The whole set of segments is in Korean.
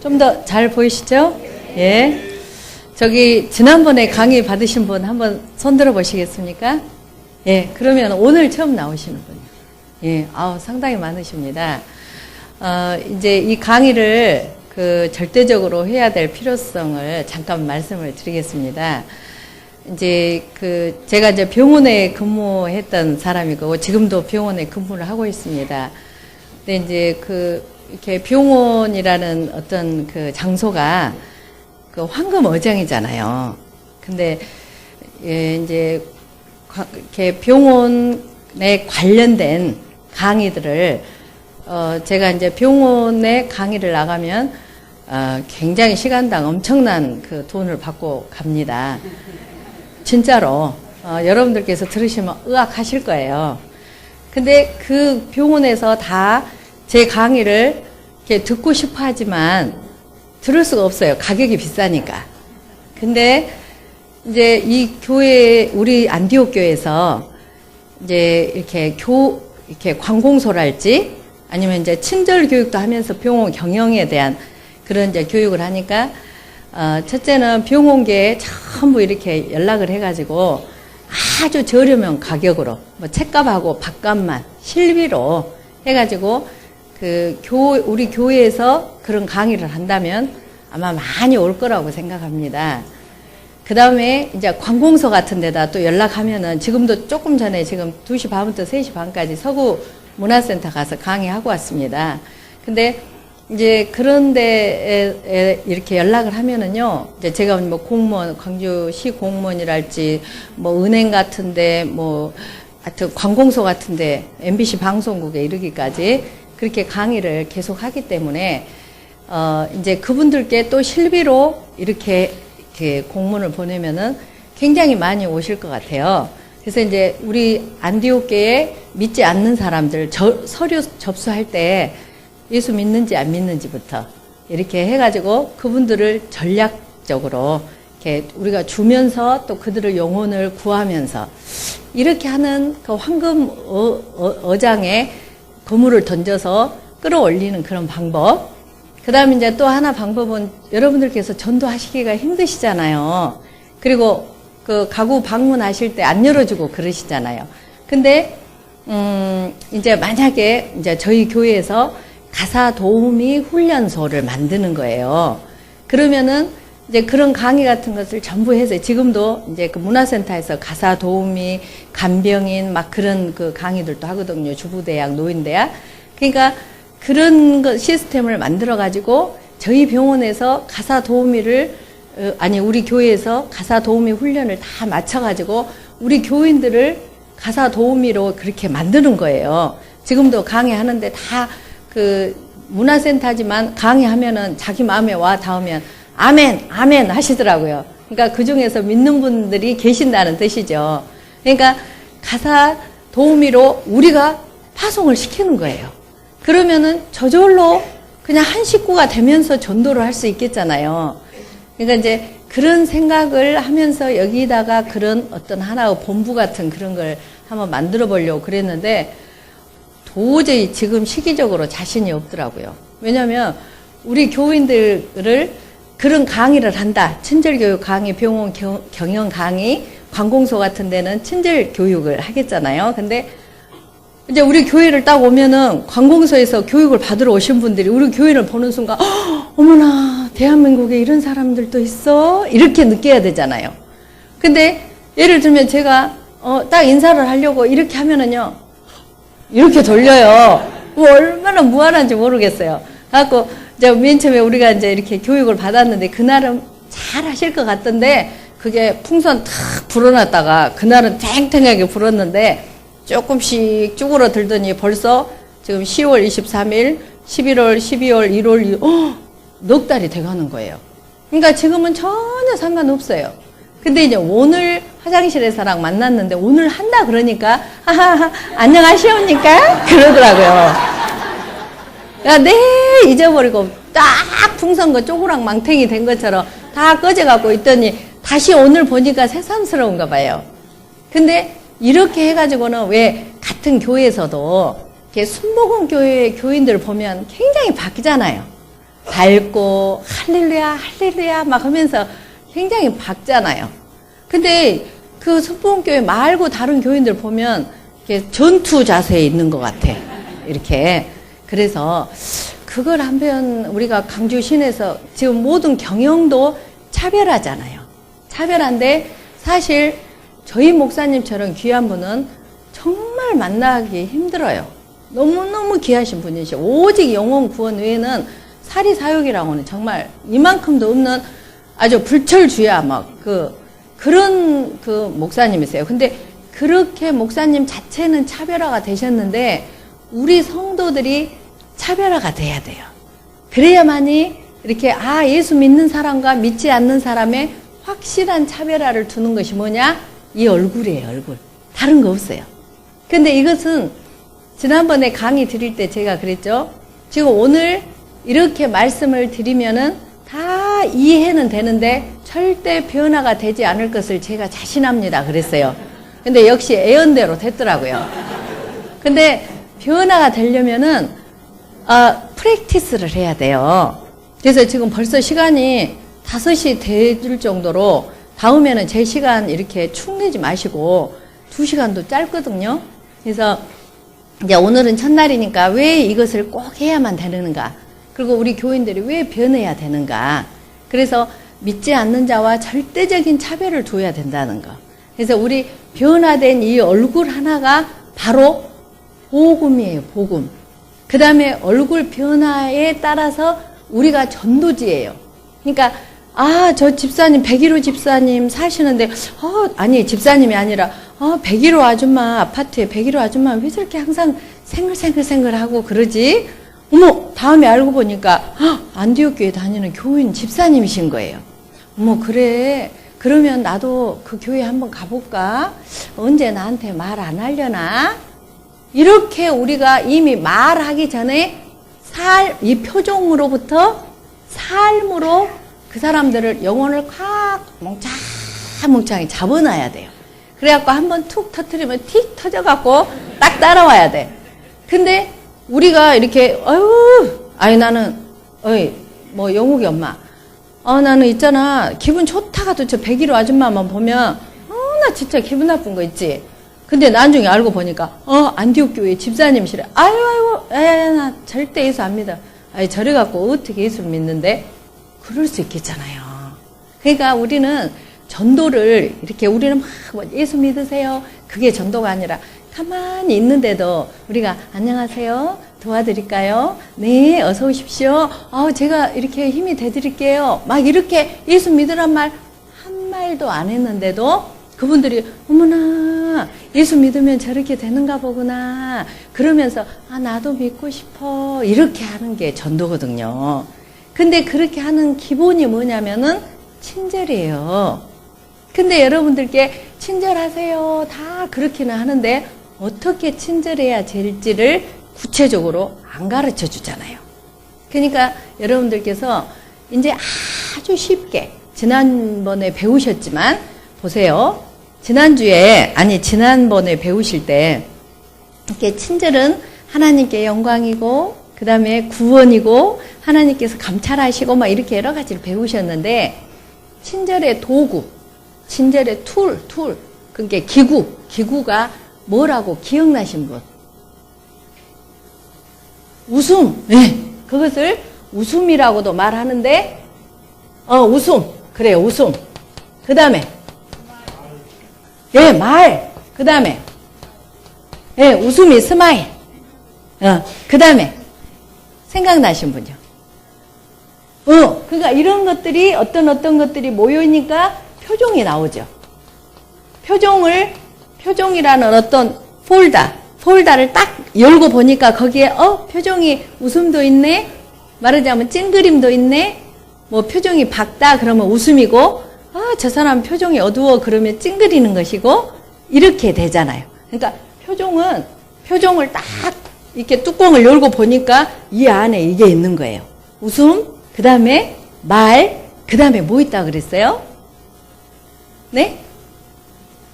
좀 더 잘 보이시죠? 예. 저기 지난번에 강의 받으신 분 한번 손 들어 보시겠습니까? 예. 그러면 오늘 처음 나오시는 분이요. 예. 상당히 많으십니다. 이제 이 강의를 절대적으로 해야 될 필요성을 잠깐 말씀을 드리겠습니다. 이제 제가 이제 병원에 근무했던 사람이고 지금도 병원에 근무를 하고 있습니다. 근데 이제 이렇게 병원이라는 어떤 장소가 황금 어장이잖아요. 근데 이제 이렇게 병원에 관련된 강의들을 제가 이제 병원에 강의를 나가면 굉장히 시간당 엄청난 돈을 받고 갑니다. 진짜로 여러분들께서 들으시면 의아하실 거예요. 근데 그 병원에서 다 제 강의를 이렇게 듣고 싶어 하지만 들을 수가 없어요. 가격이 비싸니까. 근데 이제 이 교회, 우리 안디옥 교회에서 이제 이렇게 관공서랄지 아니면 이제 친절 교육도 하면서 병원 경영에 대한 그런 이제 교육을 하니까 첫째는 병원계에 전부 이렇게 연락을 해가지고 아주 저렴한 가격으로 뭐 책값하고 밥값만 실비로 해가지고 우리 교회에서 그런 강의를 한다면 아마 많이 올 거라고 생각합니다. 그 다음에 이제 관공서 같은 데다 또 연락하면은 지금도 조금 전에 지금 2시 반부터 3시 반까지 서구 문화센터 가서 강의하고 왔습니다. 근데 이제 그런 데에 이렇게 연락을 하면은요, 이제 제가 뭐 공무원, 광주시 공무원이랄지, 뭐 은행 같은데, 하여튼 관공서 같은데, MBC 방송국에 이르기까지 그렇게 강의를 계속 하기 때문에, 이제 그분들께 또 실비로 이렇게 공문을 보내면은 굉장히 많이 오실 것 같아요. 그래서 이제 우리 안디옥교에 믿지 않는 사람들, 서류 접수할 때 예수 믿는지 안 믿는지부터 이렇게 해가지고 그분들을 전략적으로 이렇게 우리가 주면서 또 그들의 영혼을 구하면서 이렇게 하는 황금 어장에 거물을 던져서 끌어올리는 그런 방법. 그 다음에 이제 또 하나 방법은 여러분들께서 전도하시기가 힘드시잖아요. 그리고 가구 방문하실 때 안 열어주고 그러시잖아요. 근데, 이제 만약에 이제 저희 교회에서 가사 도우미 훈련소를 만드는 거예요. 그러면은 이제 그런 강의 같은 것을 전부 해서 지금도 이제 문화센터에서 가사 도우미, 간병인 막 그런 강의들도 하거든요. 주부대학, 노인대학. 그러니까 그런 시스템을 만들어 가지고 저희 병원에서 가사 도우미를 우리 교회에서 가사 도우미 훈련을 다 맞춰 가지고 우리 교인들을 가사 도우미로 그렇게 만드는 거예요. 지금도 강의하는데 다 문화센터지만 강의하면은 자기 마음에 와 닿으면 아멘, 아멘 하시더라고요. 그러니까 그 중에서 믿는 분들이 계신다는 뜻이죠. 그러니까 가사 도우미로 우리가 파송을 시키는 거예요. 그러면은 저절로 그냥 한 식구가 되면서 전도를 할 수 있겠잖아요. 그러니까 이제 그런 생각을 하면서 여기다가 그런 어떤 하나의 본부 같은 그런 걸 한번 만들어 보려고 그랬는데 도저히 지금 시기적으로 자신이 없더라고요. 왜냐하면 우리 교인들을 그런 강의를 한다. 친절교육 강의, 병원 경영 강의, 관공서 같은 데는 친절교육을 하겠잖아요. 근데 이제 우리 교회를 딱 오면은 관공서에서 교육을 받으러 오신 분들이 우리 교회를 보는 순간 어머나 대한민국에 이런 사람들도 있어? 이렇게 느껴야 되잖아요. 근데 예를 들면 제가 딱 인사를 하려고 이렇게 하면은요 이렇게 돌려요. 얼마나 무한한지 모르겠어요. 그래갖고 맨 처음에 우리가 이제 이렇게 교육을 받았는데 그날은 잘 하실 것 같던데 그게 풍선 탁 불어놨다가 그날은 탱탱하게 불었는데 조금씩 쭈그러들더니 벌써 지금 10월 23일, 11월, 12월, 1월, 넉 달이 돼가는 거예요. 그러니까 지금은 전혀 상관없어요. 근데 이제 오늘 화장실에서랑 만났는데 오늘 한다 그러니까 하하하 안녕하시옵니까? 그러더라고요. 야, 네 잊어버리고 딱 풍선거 쪼그락 망탱이 된 것처럼 다 꺼져갖고 있더니 다시 오늘 보니까 새삼스러운가 봐요. 근데 이렇게 해가지고는 왜 같은 교회에서도 이렇게 순복음 교회 교인들 보면 굉장히 바뀌잖아요. 밝고 할렐루야 할렐루야 막 하면서 굉장히 밝잖아요. 근데 그 성포원교회 말고 다른 교인들 보면 이렇게 전투 자세에 있는 것 같아. 이렇게. 그래서 그걸 한번 우리가 강주 시내에서 지금 모든 경영도 차별하잖아요. 차별한데 사실 저희 목사님처럼 귀한 분은 정말 만나기 힘들어요. 너무너무 귀하신 분이시죠. 오직 영혼 구원 외에는 사리사욕이라고는 정말 이만큼도 없는 아주 불철주야 막 그런 목사님이세요. 근데 그렇게 목사님 자체는 차별화가 되셨는데 우리 성도들이 차별화가 돼야 돼요. 그래야만이 이렇게 예수 믿는 사람과 믿지 않는 사람의 확실한 차별화를 두는 것이 뭐냐? 이 얼굴이에요, 얼굴. 다른 거 없어요. 근데 이것은 지난번에 강의 드릴 때 제가 그랬죠. 지금 오늘 이렇게 말씀을 드리면은 다 이해는 되는데 절대 변화가 되지 않을 것을 제가 자신합니다. 그랬어요. 근데 역시 예언대로 됐더라고요. 근데 변화가 되려면은 프랙티스를 해야 돼요. 그래서 지금 벌써 시간이 5시 되줄 정도로 다음에는 제 시간 이렇게 축 내지 마시고 2시간도 짧거든요. 그래서 이제 오늘은 첫날이니까 왜 이것을 꼭 해야만 되는가? 그리고 우리 교인들이 왜 변해야 되는가? 그래서 믿지 않는 자와 절대적인 차별을 둬야 된다는 거. 그래서 우리 변화된 이 얼굴 하나가 바로 복음이에요, 복음. 그 다음에 얼굴 변화에 따라서 우리가 전도지예요. 그러니까 저 집사님, 101호 집사님 사시는데 아니 집사님이 아니라 101호 아줌마 아파트에 101호 아줌마 왜 저렇게 항상 생글생글하고 그러지? 어머, 다음에 알고 보니까 안디옥 교회 다니는 교인 집사님이신 거예요. 어머, 그래. 그러면 나도 그 교회 한번 가볼까? 언제 나한테 말 안 하려나? 이렇게 우리가 이미 말하기 전에 이 표정으로부터 삶으로 그 사람들을 영혼을 콱 몽창몽창히 잡아놔야 돼요. 그래갖고 한번 툭 터뜨리면 틱 터져갖고 딱 따라와야 돼. 근데 우리가 이렇게 나는 뭐 영욱이 엄마 나는 있잖아 기분 좋다가도 저 101호 아줌마만 보면 나 진짜 기분 나쁜 거 있지. 근데 나중에 알고 보니까 안디옥 교회 집사님이시래. 나 절대 예수 안 믿어. 저래 갖고 어떻게 예수를 믿는데? 그럴 수 있겠잖아요. 그러니까 우리는 전도를 이렇게 우리는 막 예수 믿으세요. 그게 전도가 아니라 가만히 있는데도 우리가 안녕하세요. 도와드릴까요? 네, 어서 오십시오. 제가 이렇게 힘이 돼드릴게요. 막 이렇게 예수 믿으란 말 한 말도 안 했는데도 그분들이 어머나 예수 믿으면 저렇게 되는가 보구나 그러면서 나도 믿고 싶어 이렇게 하는 게 전도거든요. 근데 그렇게 하는 기본이 뭐냐면은 친절이에요. 근데 여러분들께 친절하세요 다 그렇게는 하는데 어떻게 친절해야 될지를 구체적으로 안 가르쳐 주잖아요. 그러니까 여러분들께서 이제 아주 쉽게 지난번에 배우셨지만 보세요. 지난번에 배우실 때 이렇게 친절은 하나님께 영광이고 그 다음에 구원이고 하나님께서 감찰하시고 막 이렇게 여러 가지를 배우셨는데 친절의 도구, 친절의 툴, 그게 기구가 뭐라고 기억나신 분? 웃음. 네. 그것을 웃음이라고도 말하는데 웃음. 그래요. 웃음. 그 다음에 말. 그 다음에 웃음이 스마일. 그 다음에 생각나신 분이요. 그러니까 이런 것들이 어떤 것들이 모여있으니까 표정이 나오죠. 표정이라는 어떤 폴더를 딱 열고 보니까 거기에 표정이 웃음도 있네. 말하자면 찡그림도 있네. 뭐 표정이 밝다 그러면 웃음이고 저 사람 표정이 어두워 그러면 찡그리는 것이고 이렇게 되잖아요. 그러니까 표정을 딱 이렇게 뚜껑을 열고 보니까 이 안에 이게 있는 거예요. 웃음, 그 다음에 말, 그 다음에 뭐 있다 그랬어요? 네?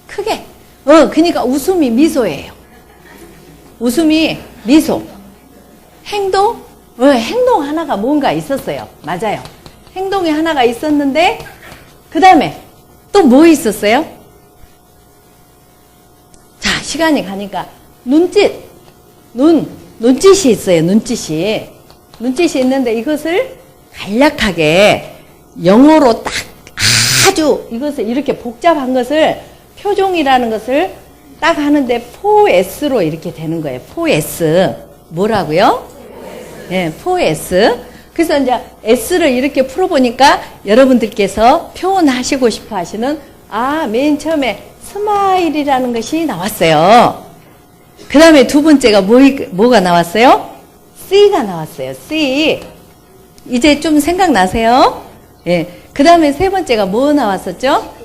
크게. 그러니까 웃음이 미소예요. 웃음이 미소. 행동, 행동 하나가 뭔가 있었어요. 맞아요. 행동이 하나가 있었는데 그 다음에 또 뭐 있었어요? 자, 시간이 가니까 눈짓이 있어요. 눈짓이 있는데 이것을 간략하게 영어로 딱 아주 이것을 이렇게 복잡한 것을 표종이라는 것을 딱 하는데 4S로 이렇게 되는 거예요. 4S. 뭐라고요? 네, 4S. 그래서 이제 S를 이렇게 풀어보니까 여러분들께서 표현하시고 싶어 하시는 맨 처음에 스마일이라는 것이 나왔어요. 그 다음에 두 번째가 뭐가 나왔어요? C가 나왔어요. C. 이제 좀 생각나세요? 예. 그 다음에 세 번째가 뭐 나왔었죠?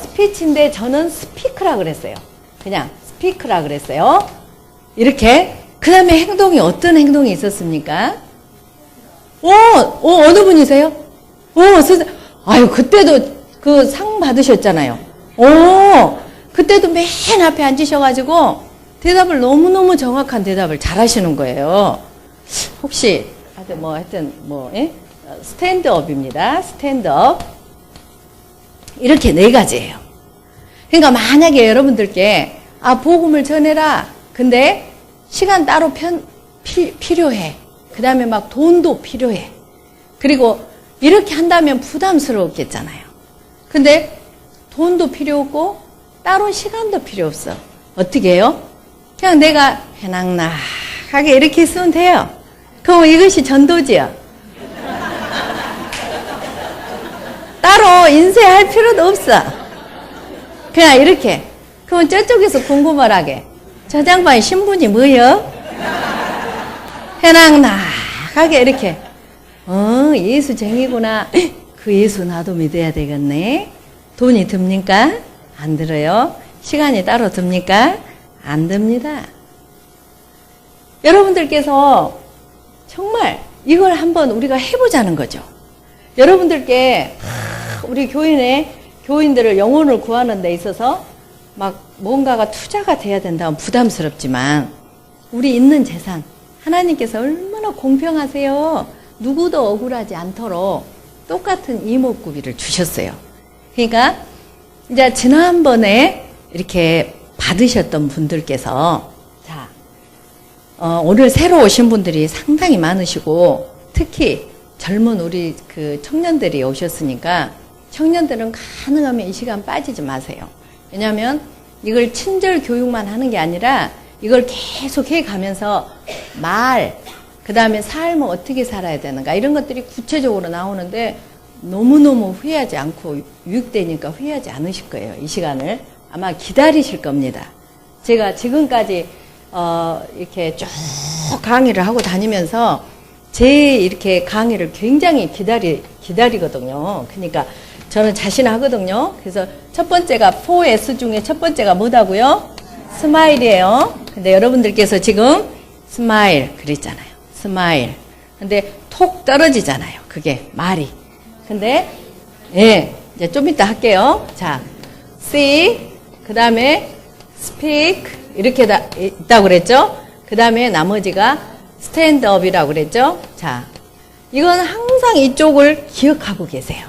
스피치인데 저는 스피크라 그랬어요. 그냥 스피크라 그랬어요. 이렇게. 그 다음에 행동이 어떤 행동이 있었습니까? 어느 분이세요? 아유, 그때도 그 상 받으셨잖아요. 그때도 맨 앞에 앉으셔가지고 대답을 너무너무 정확한 대답을 잘 하시는 거예요. 혹시, 스탠드업입니다. 스탠드업. 이렇게 4가지예요. 그러니까 만약에 여러분들께, 복음을 전해라. 근데 시간 따로 필요해. 그 다음에 막 돈도 필요해. 그리고 이렇게 한다면 부담스러웠겠잖아요. 근데 돈도 필요 없고 따로 시간도 필요 없어. 어떻게 해요? 그냥 내가 해낭낙하게 이렇게 쓰면 돼요. 그럼 이것이 전도지요. 따로 인쇄할 필요도 없어. 그냥 이렇게. 그럼 저쪽에서 궁금을 하게. 저 장반의 신분이 뭐요? 해낭낙하게 이렇게. 예수쟁이구나. 그 예수 나도 믿어야 되겠네. 돈이 듭니까? 안 들어요. 시간이 따로 듭니까? 안 듭니다. 여러분들께서 정말 이걸 한번 우리가 해보자는 거죠. 여러분들께 우리 교인들을 영혼을 구하는 데 있어서 막 뭔가가 투자가 돼야 된다면 부담스럽지만 우리 있는 재산 하나님께서 얼마나 공평하세요. 누구도 억울하지 않도록 똑같은 이목구비를 주셨어요. 그러니까 이제 지난번에 이렇게 받으셨던 분들께서 오늘 새로 오신 분들이 상당히 많으시고 특히 젊은 우리 그 청년들이 오셨으니까 청년들은 가능하면 이 시간 빠지지 마세요. 왜냐하면 이걸 친절 교육만 하는 게 아니라 이걸 계속 해가면서 그 다음에 삶을 어떻게 살아야 되는가 이런 것들이 구체적으로 나오는데 너무너무 후회하지 않고 유익되니까 후회하지 않으실 거예요. 이 시간을 아마 기다리실 겁니다. 제가 지금까지 이렇게 쭉 강의를 하고 다니면서 제 이렇게 강의를 굉장히 기다리거든요. 그러니까 저는 자신하거든요. 그래서 첫 번째가 4S 중에 첫 번째가 뭐다고요? 스마일이에요. 근데 여러분들께서 지금 스마일 그랬잖아요. 스마일. 근데 톡 떨어지잖아요. 그게 말이. 근데 이제 좀 이따 할게요. 자, see 그 다음에 speak 이렇게 있다고 그랬죠? 그 다음에 나머지가 stand up이라고 그랬죠? 자, 이건 항상 이쪽을 기억하고 계세요.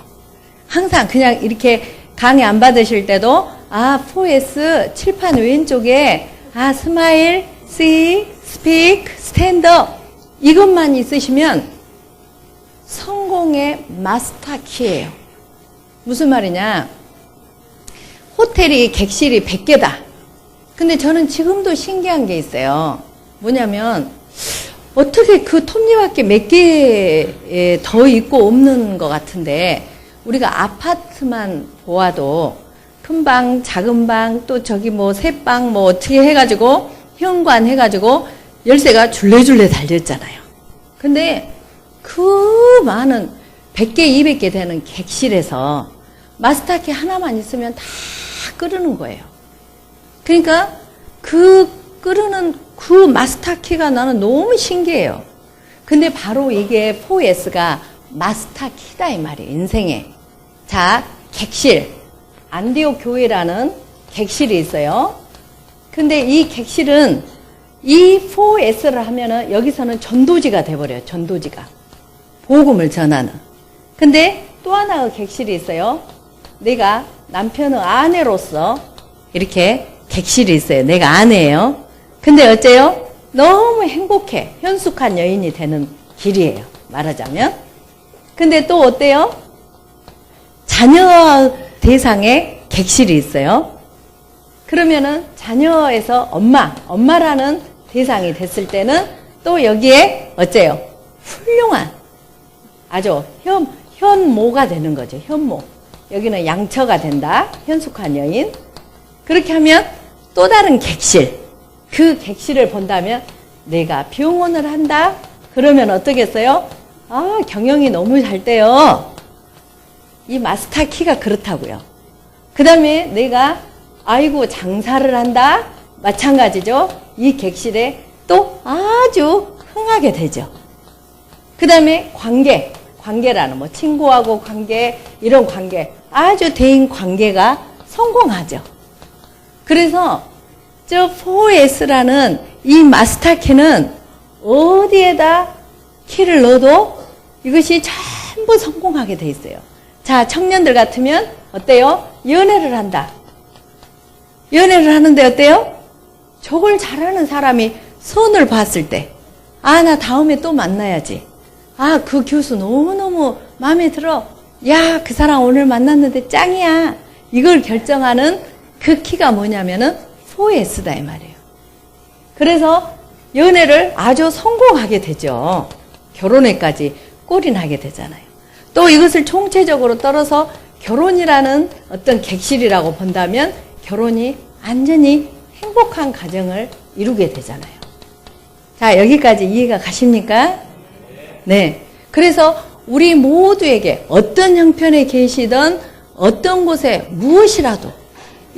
항상 그냥 이렇게 강의 안 받으실 때도 4S 칠판 왼쪽에 smile, see, speak, stand up 이것만 있으시면 성공의 마스터 키예요. 무슨 말이냐? 호텔이 객실이 100개다. 근데 저는 지금도 신기한 게 있어요. 뭐냐면 어떻게 그 톱니바퀴 몇 개 더 있고 없는 것 같은데 우리가 아파트만 보아도 큰 방, 작은 방, 또 저기 뭐 새방 뭐 어떻게 해가지고 현관 해가지고 열쇠가 줄레줄레 달렸잖아요. 근데 그 많은 100개, 200개 되는 객실에서 마스터키 하나만 있으면 다 끄르는 거예요. 그러니까 그 끄르는 그 마스터키가 나는 너무 신기해요. 근데 바로 이게 4S가 마스터키다 이 말이에요. 인생에. 자, 객실. 안디옥 교회라는 객실이 있어요. 근데 이 객실은 이 4S를 하면은 여기서는 전도지가 돼버려요. 전도지가. 복음을 전하는. 근데 또 하나의 객실이 있어요. 내가 남편의 아내로서 이렇게 객실이 있어요. 내가 아내예요. 근데 어째요? 너무 행복해. 현숙한 여인이 되는 길이에요. 말하자면. 근데 또 어때요? 자녀 대상의 객실이 있어요. 그러면은 자녀에서 엄마라는 대상이 됐을 때는 또 여기에 어째요? 훌륭한 아주 현모가 되는 거죠. 현모. 여기는 양처가 된다. 현숙한 여인. 그렇게 하면 또 다른 객실. 그 객실을 본다면 내가 병원을 한다. 그러면 어떻겠어요? 아, 경영이 너무 잘 돼요. 이 마스터 키가 그렇다고요. 그 다음에 내가 아이고 장사를 한다. 마찬가지죠. 이 객실에 또 아주 흥하게 되죠. 그 다음에 관계라는 뭐 친구하고 관계, 이런 관계, 아주 대인 관계가 성공하죠. 그래서 저 4S라는 이 마스터 키는 어디에다 키를 넣어도 이것이 전부 성공하게 돼 있어요. 자, 청년들 같으면 어때요? 연애를 한다. 연애를 하는데 어때요? 저걸 잘하는 사람이 선을 봤을 때, 아, 나 다음에 또 만나야지. 아, 그 교수 너무너무 마음에 들어. 야, 그 사람 오늘 만났는데 짱이야. 이걸 결정하는 그 키가 뭐냐면은 4S다 이 말이에요. 그래서 연애를 아주 성공하게 되죠. 결혼에까지 꼴인하게 되잖아요. 또 이것을 총체적으로 떨어서 결혼이라는 어떤 객실이라고 본다면 결혼이 완전히 행복한 가정을 이루게 되잖아요. 자, 여기까지 이해가 가십니까? 네. 그래서 우리 모두에게 어떤 형편에 계시던 어떤 곳에 무엇이라도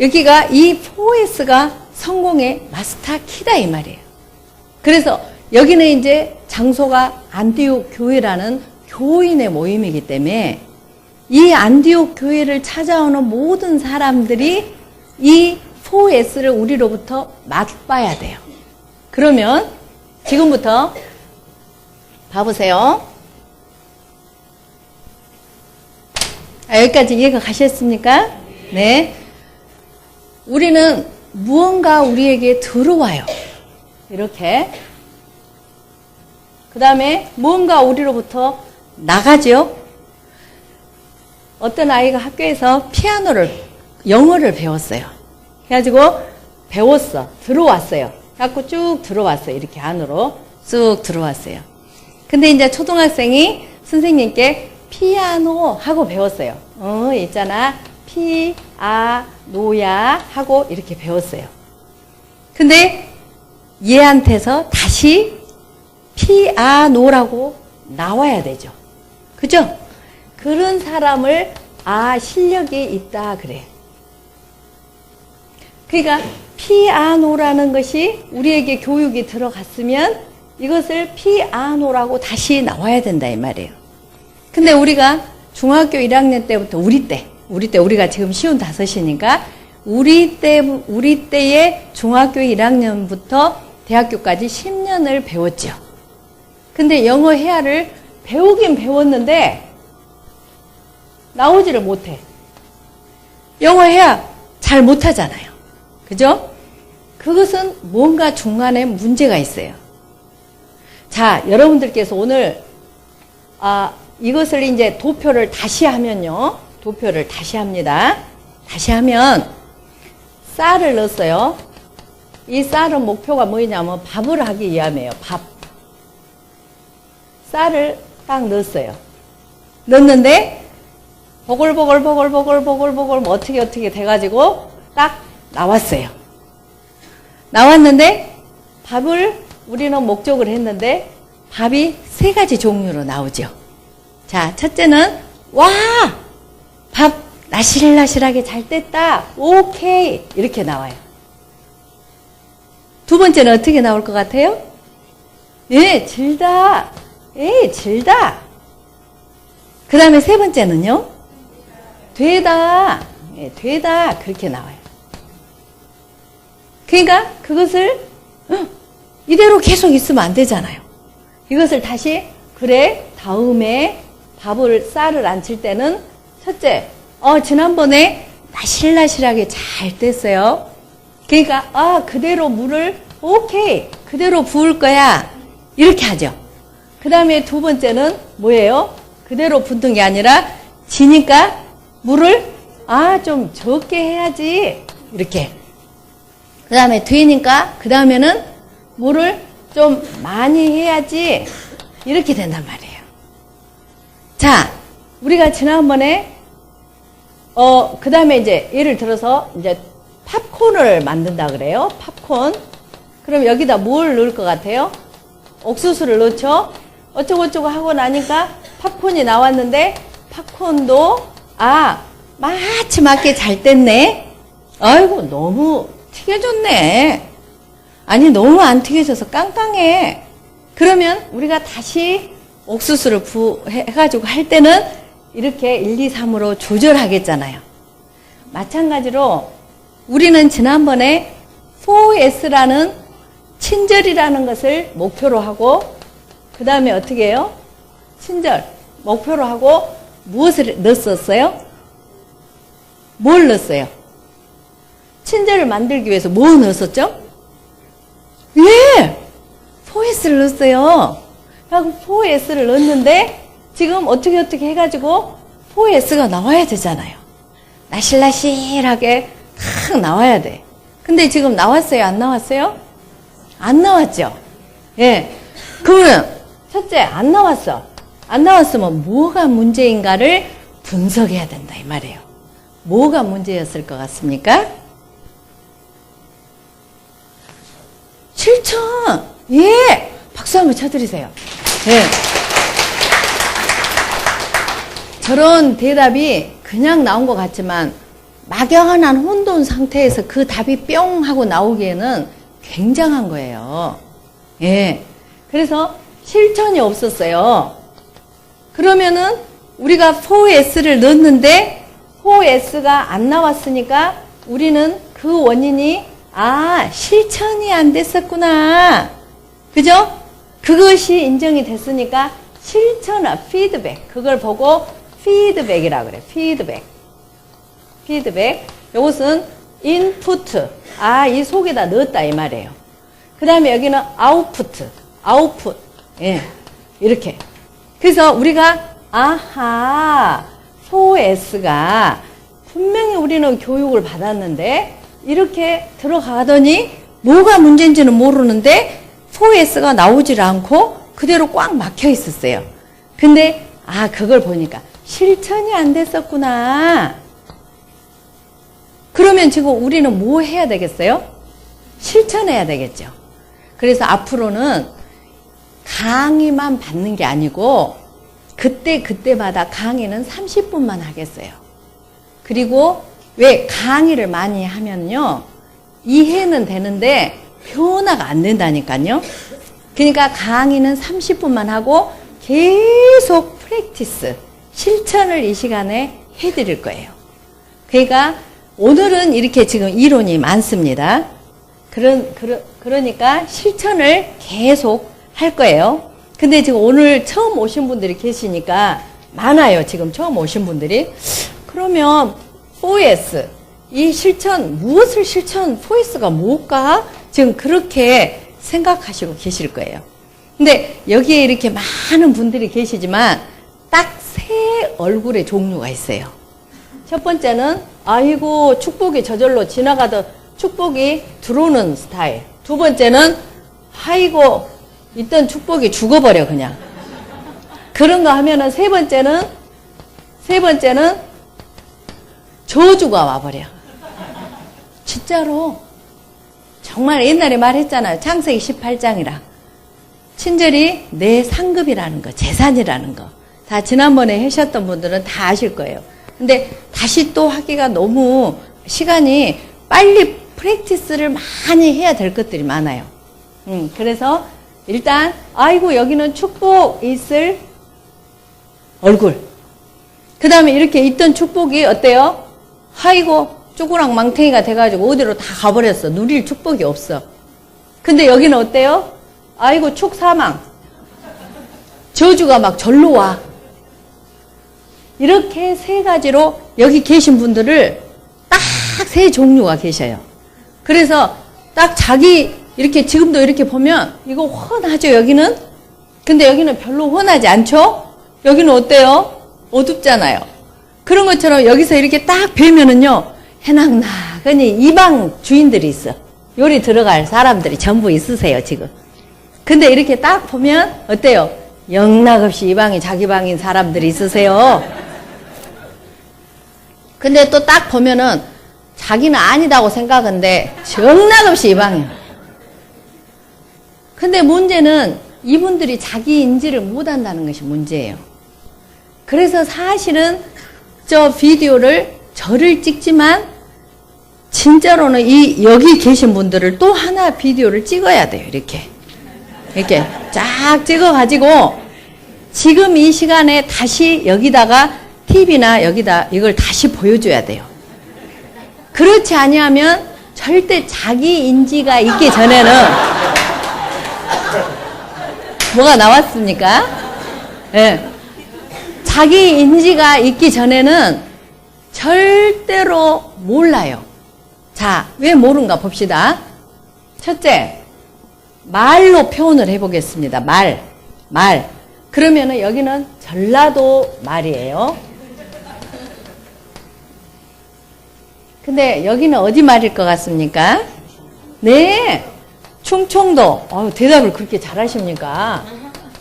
여기가 이 4S가 성공의 마스터 키다 이 말이에요. 그래서 여기는 이제 장소가 안디옥 교회라는 교인의 모임이기 때문에 이 안디옥 교회를 찾아오는 모든 사람들이 이 4S를 우리로부터 맛봐야 돼요. 그러면 지금부터 봐보세요. 여기까지 이해가 가셨습니까? 네. 우리는 무언가 우리에게 들어와요. 이렇게. 그 다음에 무언가 우리로부터 나가죠. 어떤 아이가 학교에서 영어를 배웠어요. 그래가지고 배웠어. 들어왔어요. 갖고 쭉 들어왔어요. 이렇게 안으로 쑥 들어왔어요. 근데 이제 초등학생이 선생님께 피아노 하고 배웠어요. 있잖아. 피아노야 하고 이렇게 배웠어요. 근데 얘한테서 다시 피아노라고 나와야 되죠. 그죠? 그런 사람을 실력이 있다 그래. 그러니까 피아노라는 것이 우리에게 교육이 들어갔으면 이것을 피아노라고 다시 나와야 된다 이 말이에요. 근데 우리가 중학교 1학년 때부터 우리 때 우리가 지금 55이니까 우리 때의 중학교 1학년부터 대학교까지 10년을 배웠죠. 근데 영어 회화를 배우긴 배웠는데 나오지를 못해. 영어 회화 잘 못하잖아요. 그죠? 그것은 뭔가 중간에 문제가 있어요. 자, 여러분들께서 오늘 이것을 이제 도표를 다시 하면요. 도표를 다시 합니다. 다시 하면 쌀을 넣었어요. 이 쌀은 목표가 뭐냐면 밥을 하기 위함이에요. 밥. 쌀을 딱 넣었어요. 넣었는데 보글보글 뭐 어떻게 돼가지고 딱 나왔어요. 나왔는데 밥을 우리는 목적을 했는데 밥이 3가지 종류로 나오죠. 자, 첫째는 와! 밥 나실나실하게 잘 됐다. 오케이. 이렇게 나와요. 두 번째는 어떻게 나올 것 같아요? 예, 질다. 예, 질다. 그 다음에 세 번째는요? 되다. 예, 되다. 그렇게 나와요. 그러니까 그것을 이대로 계속 있으면 안 되잖아요. 이것을 다시 그래 다음에 쌀을 안 칠 때는 첫째 지난번에 나실나실하게 잘 뗐어요. 그러니까 그대로 물을 오케이 그대로 부을 거야 이렇게 하죠. 그 다음에 두 번째는 뭐예요? 그대로 붓는 게 아니라 지니까 물을 좀 적게 해야지 이렇게. 그 다음에 되니까 그 다음에는 물을 좀 많이 해야지 이렇게 된단 말이에요. 자, 우리가 지난번에 그 다음에 이제 예를 들어서 이제 팝콘을 만든다 그래요. 팝콘. 그럼 여기다 뭘 넣을 것 같아요? 옥수수를 넣죠. 어쩌고저쩌고 하고 나니까 팝콘이 나왔는데 팝콘도 마치 맞게 잘 뗐네. 아이고 너무 튀겨졌네. 아니 너무 안 튀겨져서 깡깡해. 그러면 우리가 다시 옥수수를 해가지고 할 때는 이렇게 1, 2, 3으로 조절하겠잖아요. 마찬가지로 우리는 지난번에 4S라는 친절이라는 것을 목표로 하고 그 다음에 어떻게 해요? 친절 목표로 하고 무엇을 넣었어요? 뭘 넣었어요? 친절을 만들기 위해서 뭐 넣었었죠? 예! 4S를 넣었어요. 4S를 넣었는데 지금 어떻게 해가지고 4S가 나와야 되잖아요. 나실나실하게 탁 나와야 돼. 근데 지금 나왔어요? 안 나왔어요? 안 나왔죠? 예. 그러면 첫째 안 나왔어. 안 나왔으면 뭐가 문제인가를 분석해야 된다 이 말이에요. 뭐가 문제였을 것 같습니까? 실천! 예! 박수 한번 쳐드리세요. 예. 저런 대답이 그냥 나온 것 같지만 막연한 혼돈 상태에서 그 답이 뿅 하고 나오기에는 굉장한 거예요. 예. 그래서 실천이 없었어요. 그러면은 우리가 4S를 넣었는데 4S가 안 나왔으니까 우리는 그 원인이 실천이 안 됐었구나. 그죠? 그것이 인정이 됐으니까 실천아, 피드백. 그걸 보고 피드백이라고 그래. 피드백. 이것은 인푸트. 이 속에다 넣었다 이 말이에요. 그 다음에 여기는 아웃풋. 예. 이렇게. 그래서 우리가 4S가 분명히 우리는 교육을 받았는데 이렇게 들어가더니 뭐가 문제인지는 모르는데 4S가 나오질 않고 그대로 꽉 막혀 있었어요. 근데 그걸 보니까 실천이 안 됐었구나. 그러면 지금 우리는 뭐 해야 되겠어요? 실천해야 되겠죠. 그래서 앞으로는 강의만 받는 게 아니고 그때마다 강의는 30분만 하겠어요. 그리고 왜 강의를 많이 하면요 이해는 되는데 변화가 안 된다니까요. 그러니까 강의는 30분만 하고 계속 프랙티스 실천을 이 시간에 해드릴 거예요. 그러니까 오늘은 이렇게 지금 이론이 많습니다. 그러니까 실천을 계속 할 거예요. 근데 지금 오늘 처음 오신 분들이 계시니까 많아요. 지금 처음 오신 분들이. 그러면 4S 이 실천 무엇을 4S가 뭘까? 지금 그렇게 생각하시고 계실 거예요. 근데 여기에 이렇게 많은 분들이 계시지만 딱 세 얼굴의 종류가 있어요. 첫 번째는 아이고 축복이 저절로 지나가던 축복이 들어오는 스타일. 두 번째는 아이고 있던 축복이 죽어버려 그냥. 그런 거 하면은 세 번째는 저주가 와버려. 진짜로. 정말 옛날에 말했잖아요. 창세기 18장이라. 친절이 내 상급이라는 거, 재산이라는 거. 다 지난번에 하셨던 분들은 다 아실 거예요. 근데 다시 또 하기가 너무 시간이 빨리 프랙티스를 많이 해야 될 것들이 많아요. 그래서 일단 아이고 여기는 축복 있을 얼굴. 그 다음에 이렇게 있던 축복이 어때요? 아이고 쪼그랑 망탱이가 돼가지고 어디로 다 가버렸어. 누릴 축복이 없어. 근데 여기는 어때요? 아이고 축 사망. 저주가 막 절로 와. 이렇게 세 가지로 여기 계신 분들을 딱 세 종류가 계셔요. 그래서 딱 자기 이렇게 지금도 이렇게 보면 이거 훤하죠 여기는? 근데 여기는 별로 훤하지 않죠? 여기는 어때요? 어둡잖아요. 그런 것처럼 여기서 이렇게 딱 뵈면은요 해낙나그니 이방 주인들이 있어. 요리 들어갈 사람들이 전부 있으세요 지금. 근데 이렇게 딱 보면 어때요? 영락없이 이방이 자기 방인 사람들이 있으세요. 근데 또 딱 보면은 자기는 아니다고 생각하는데 영락없이 이방이에요. 근데 문제는 이분들이 자기 인지를 못한다는 것이 문제예요. 그래서 사실은 저 비디오를 저를 찍지만 진짜로는 여기 계신 분들을 또 하나 비디오를 찍어야 돼요. 이렇게 쫙 찍어가지고 지금 이 시간에 다시 여기다가 TV나 여기다 이걸 다시 보여줘야 돼요. 그렇지 아니하면 절대 자기 인지가 있기 전에는 뭐가 나왔습니까? 네. 자기 인지가 있기 전에는 절대로 몰라요. 자, 왜 모른가 봅시다. 첫째, 말로 표현을 해보겠습니다. 말. 그러면은 여기는 전라도 말이에요. 근데 여기는 어디 말일 것 같습니까? 네, 충청도. 대답을 그렇게 잘하십니까?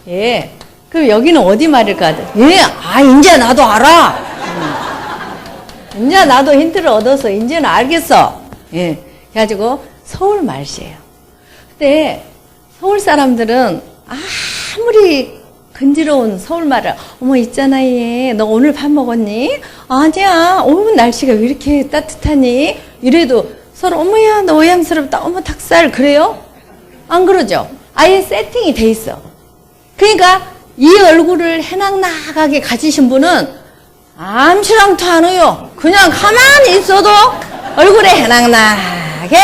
예. 그럼 여기는 어디 말일 것 같아요? 예, 이제 나도 알아. 이제 나도 힌트를 얻어서 이제는 알겠어. 예. 그래가지고 서울 말씨예요. 근데 서울 사람들은 아무리 근지러운 서울말을 어머 있잖아 얘 너 오늘 밥 먹었니? 아니야 오늘 날씨가 왜 이렇게 따뜻하니? 이래도 서로 어머야 너 오양스럽다 어머 닭살 그래요? 안 그러죠? 아예 세팅이 돼 있어. 그러니까 이 얼굴을 해낙나하게 가지신 분은 암시랑도 안 해요. 그냥 가만히 있어도 얼굴에 해낙나하게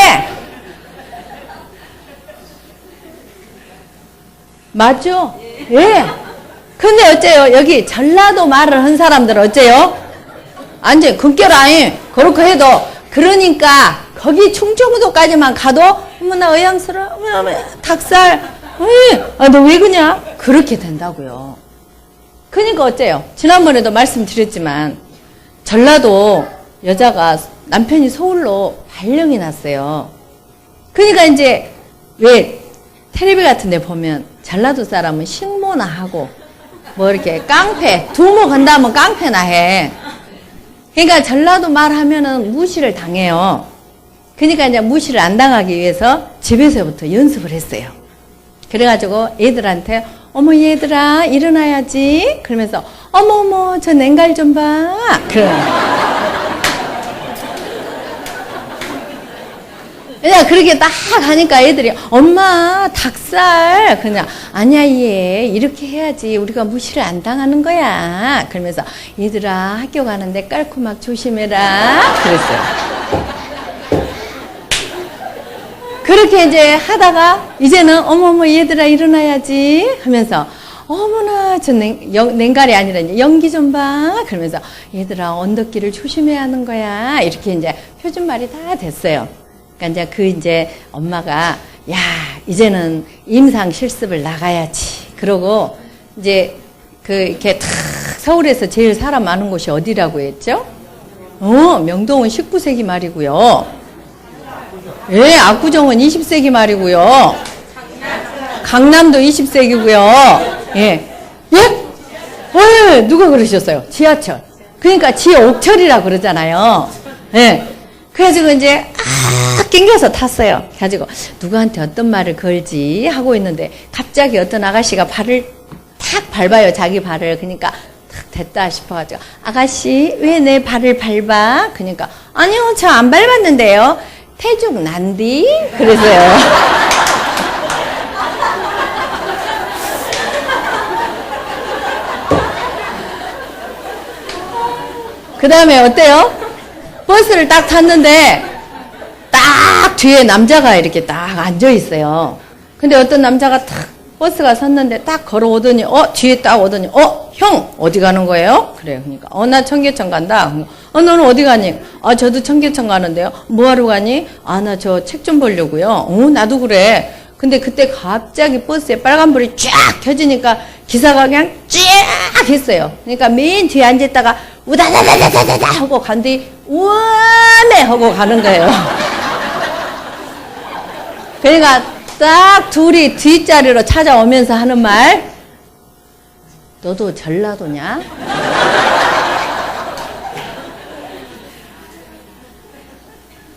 맞죠? 예. 근데 어째요? 여기 전라도 말을 한 사람들 어째요? 완전 금결아이 그렇게 해도 그러니까 거기 충청도까지만 가도 어머나 의향스러워 어머 닭살 너 왜 그냐? 그렇게 된다고요. 그러니까 어째요? 지난번에도 말씀드렸지만 전라도 여자가 남편이 서울로 발령이 났어요. 그러니까 이제 왜 텔레비 같은 데 보면 전라도 사람은 식모나 하고 뭐 이렇게 깡패 두모 건다면 깡패나 해. 그러니까 전라도 말 하면은 무시를 당해요. 그러니까 이제 무시를 안 당하기 위해서 집에서부터 연습을 했어요. 그래가지고 애들한테 어머 얘들아 일어나야지 그러면서 어머 저 냉갈 좀 봐. 그냥 그렇게 딱 하니까 애들이 엄마 닭살 그냥 아니야 얘 이렇게 해야지 우리가 무시를 안 당하는 거야. 그러면서 얘들아 학교 가는데 깔코막 조심해라 그랬어요. 그렇게 이제 하다가 이제는 어머머 얘들아 일어나야지 하면서 어머나 저 냉갈이 아니라 연기 좀 봐 그러면서 얘들아 언덕길을 조심해야 하는 거야. 이렇게 이제 표준말이 다 됐어요. 그러니까 이제 엄마가 야 이제는 임상 실습을 나가야지. 그러고 이제 이렇게 탁 서울에서 제일 사람 많은 곳이 어디라고 했죠? 명동은 19세기 말이고요. 예, 압구정은 20세기 말이고요. 강남도 20세기고요. 예, 누가 그러셨어요? 지하철. 그러니까 지옥철이라 그러잖아요. 예. 그래가지고 이제 낑겨서 탔어요. 그래가지고 누구한테 어떤 말을 걸지 하고 있는데 갑자기 어떤 아가씨가 발을 탁 밟아요. 자기 발을. 그러니까 탁 됐다 싶어가지고 아가씨 왜 내 발을 밟아? 그러니까 아니요 저 안 밟았는데요. 태죽 난디? 그래서요. 그 다음에 어때요? 버스를 딱 탔는데 딱 뒤에 남자가 이렇게 딱 앉아 있어요. 근데 어떤 남자가 탁 버스가 섰는데 딱 걸어오더니 뒤에 딱 오더니 형 어디 가는 거예요? 그래요. 그러니까 나 청계천 간다. 너는 어디 가니? 저도 청계천 가는데요. 뭐하러 가니? 나 저 책 좀 보려고요. 나도 그래. 근데 그때 갑자기 버스에 빨간불이 쫙 켜지니까 기사가 그냥 쫙 했어요. 그러니까 맨 뒤에 앉았다가 우다다다다다다 하고 간 뒤 우와네 하고 가는 거예요. 그러니까 딱 둘이 뒷자리로 찾아오면서 하는 말, 너도 전라도냐?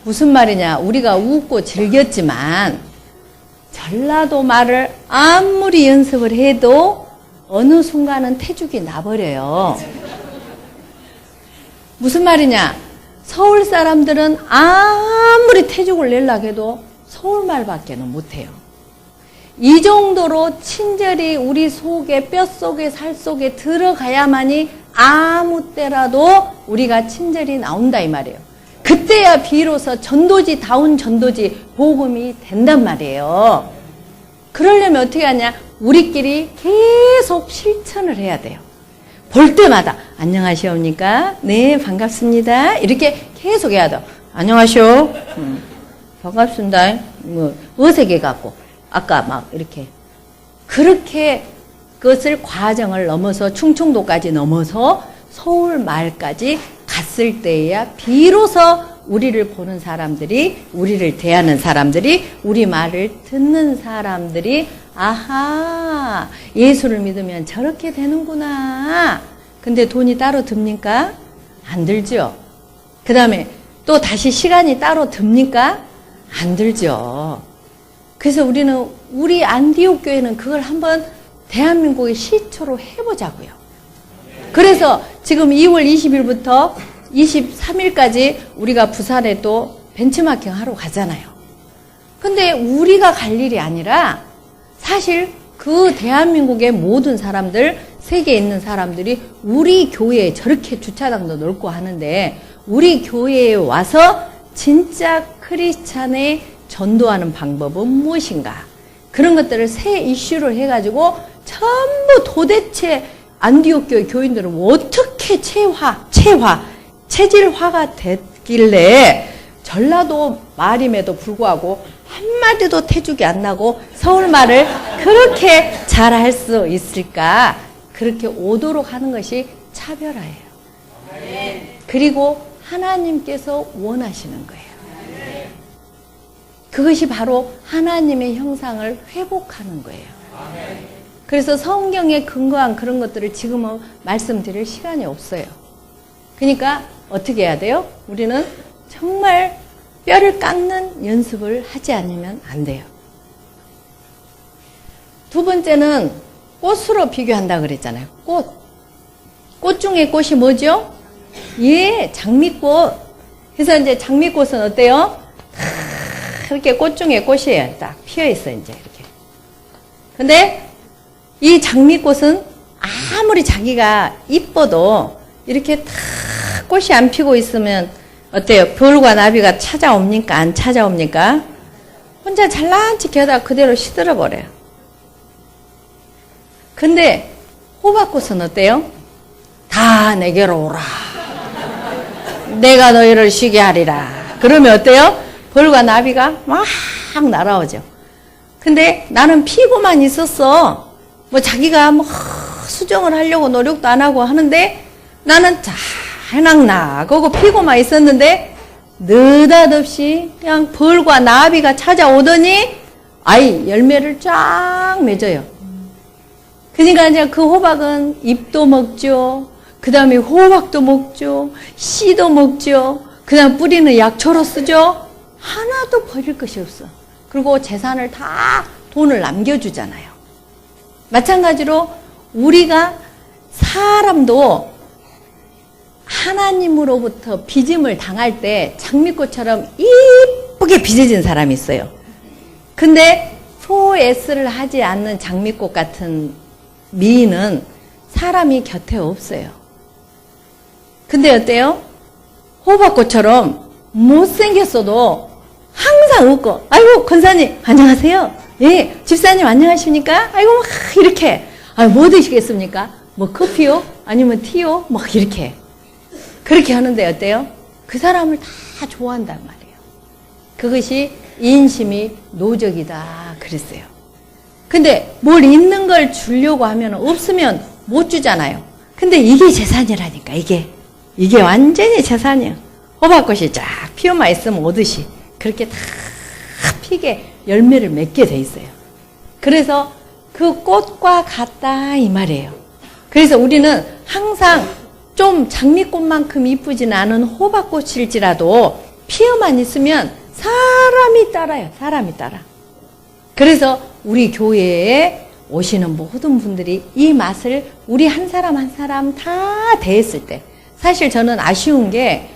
무슨 말이냐? 우리가 웃고 즐겼지만 전라도 말을 아무리 연습을 해도 어느 순간은 태죽이 나버려요. 무슨 말이냐? 서울 사람들은 아무리 태죽을 내려고 해도 서울말밖에는 못해요. 이 정도로 친절히 우리 속에 뼛속에 살속에 들어가야만이 아무 때라도 우리가 친절히 나온다 이 말이에요. 그때야 비로소 전도지다운 전도지 복음이 된단 말이에요. 그러려면 어떻게 하냐? 우리끼리 계속 실천을 해야 돼요. 볼 때마다 안녕하시옵니까? 네 반갑습니다. 이렇게 계속 해야 돼요. 안녕하시오. 반갑습니다. 어색해 갖고 아까 막 이렇게 그렇게 그것을 과정을 넘어서 충청도까지 넘어서 서울 말까지 갔을 때야 비로소 우리를 보는 사람들이 우리를 대하는 사람들이 우리 말을 듣는 사람들이 아하 예수를 믿으면 저렇게 되는구나. 근데 돈이 따로 듭니까? 안 들죠. 그 다음에 또 다시 시간이 따로 듭니까? 안 들죠. 그래서 우리는 우리 안디옥 교회는 그걸 한번 대한민국의 시초로 해보자고요. 그래서 지금 2월 20일부터 23일까지 우리가 부산에 또 벤치마킹 하러 가잖아요. 근데 우리가 갈 일이 아니라 사실 그 대한민국의 모든 사람들, 세계에 있는 사람들이 우리 교회에 저렇게 주차장도 넓고 하는데 우리 교회에 와서 진짜 크리스찬에 전도하는 방법은 무엇인가? 그런 것들을 새 이슈를 해가지고 전부 도대체 안디옥 교회 교인들은 어떻게 체질화가 됐길래 전라도 말임에도 불구하고 한마디도 태죽이 안 나고 서울말을 그렇게 잘할 수 있을까? 그렇게 오도록 하는 것이 차별화예요. 그리고 하나님께서 원하시는 거예요. 그것이 바로 하나님의 형상을 회복하는 거예요. 그래서 성경에 근거한 그런 것들을 지금은 말씀드릴 시간이 없어요. 그러니까 어떻게 해야 돼요? 우리는 정말 뼈를 깎는 연습을 하지 않으면 안 돼요. 두 번째는 꽃으로 비교한다 그랬잖아요. 꽃 중에 꽃이 뭐죠? 예, 장미꽃. 그래서 이제 장미꽃은 어때요? 그렇게 꽃 중에 꽃이에요. 딱 피어있어, 이제 이렇게. 근데 이 장미꽃은 아무리 자기가 이뻐도 이렇게 탁 꽃이 안 피고 있으면 어때요? 벌과 나비가 찾아옵니까? 안 찾아옵니까? 혼자 잘난 척 하다가 그대로 시들어버려요. 근데 호박꽃은 어때요? 다 내게로 오라. 내가 너희를 쉬게 하리라. 그러면 어때요? 벌과 나비가 막 날아오죠. 근데 나는 피고만 있었어. 뭐 자기가 뭐 수정을 하려고 노력도 안 하고 하는데 나는 잘낙낙하고 피고만 있었는데 느닷없이 그냥 벌과 나비가 찾아오더니 열매를 쫙 맺어요. 그러니까 이제 그 호박은 잎도 먹죠. 그 다음에 호박도 먹죠. 씨도 먹죠. 그 다음 뿌리는 약초로 쓰죠. 하나도 버릴 것이 없어. 그리고 재산을 다 돈을 남겨주잖아요. 마찬가지로 우리가 사람도 하나님으로부터 빚음을 당할 때 장미꽃처럼 이쁘게 빚어진 사람이 있어요. 근데 소에스를 하지 않는 장미꽃 같은 미인은 사람이 곁에 없어요. 근데 어때요? 호박꽃처럼 못생겼어도 항상 웃고 아이고 권사님 안녕하세요. 예, 집사님 안녕하십니까? 아이고, 막 이렇게. 아, 뭐 드시겠습니까? 뭐 커피요? 아니면 티요? 막 이렇게. 그렇게 하는데 어때요? 그 사람을 다 좋아한단 말이에요. 그것이 인심이 노적이다 그랬어요. 근데 뭘 있는 걸 주려고 하면 없으면 못 주잖아요. 근데 이게 재산이라니까. 이게 완전히 재산이에요. 호박꽃이 쫙 피어만 있으면 오듯이 그렇게 다 피게 열매를 맺게 돼 있어요. 그래서 그 꽃과 같다 이 말이에요. 그래서 우리는 항상 좀 장미꽃만큼 이쁘진 않은 호박꽃일지라도 피어만 있으면 사람이 따라요. 사람이 따라. 그래서 우리 교회에 오시는 모든 분들이 이 맛을 우리 한 사람 한 사람 다 대했을 때, 사실 저는 아쉬운 게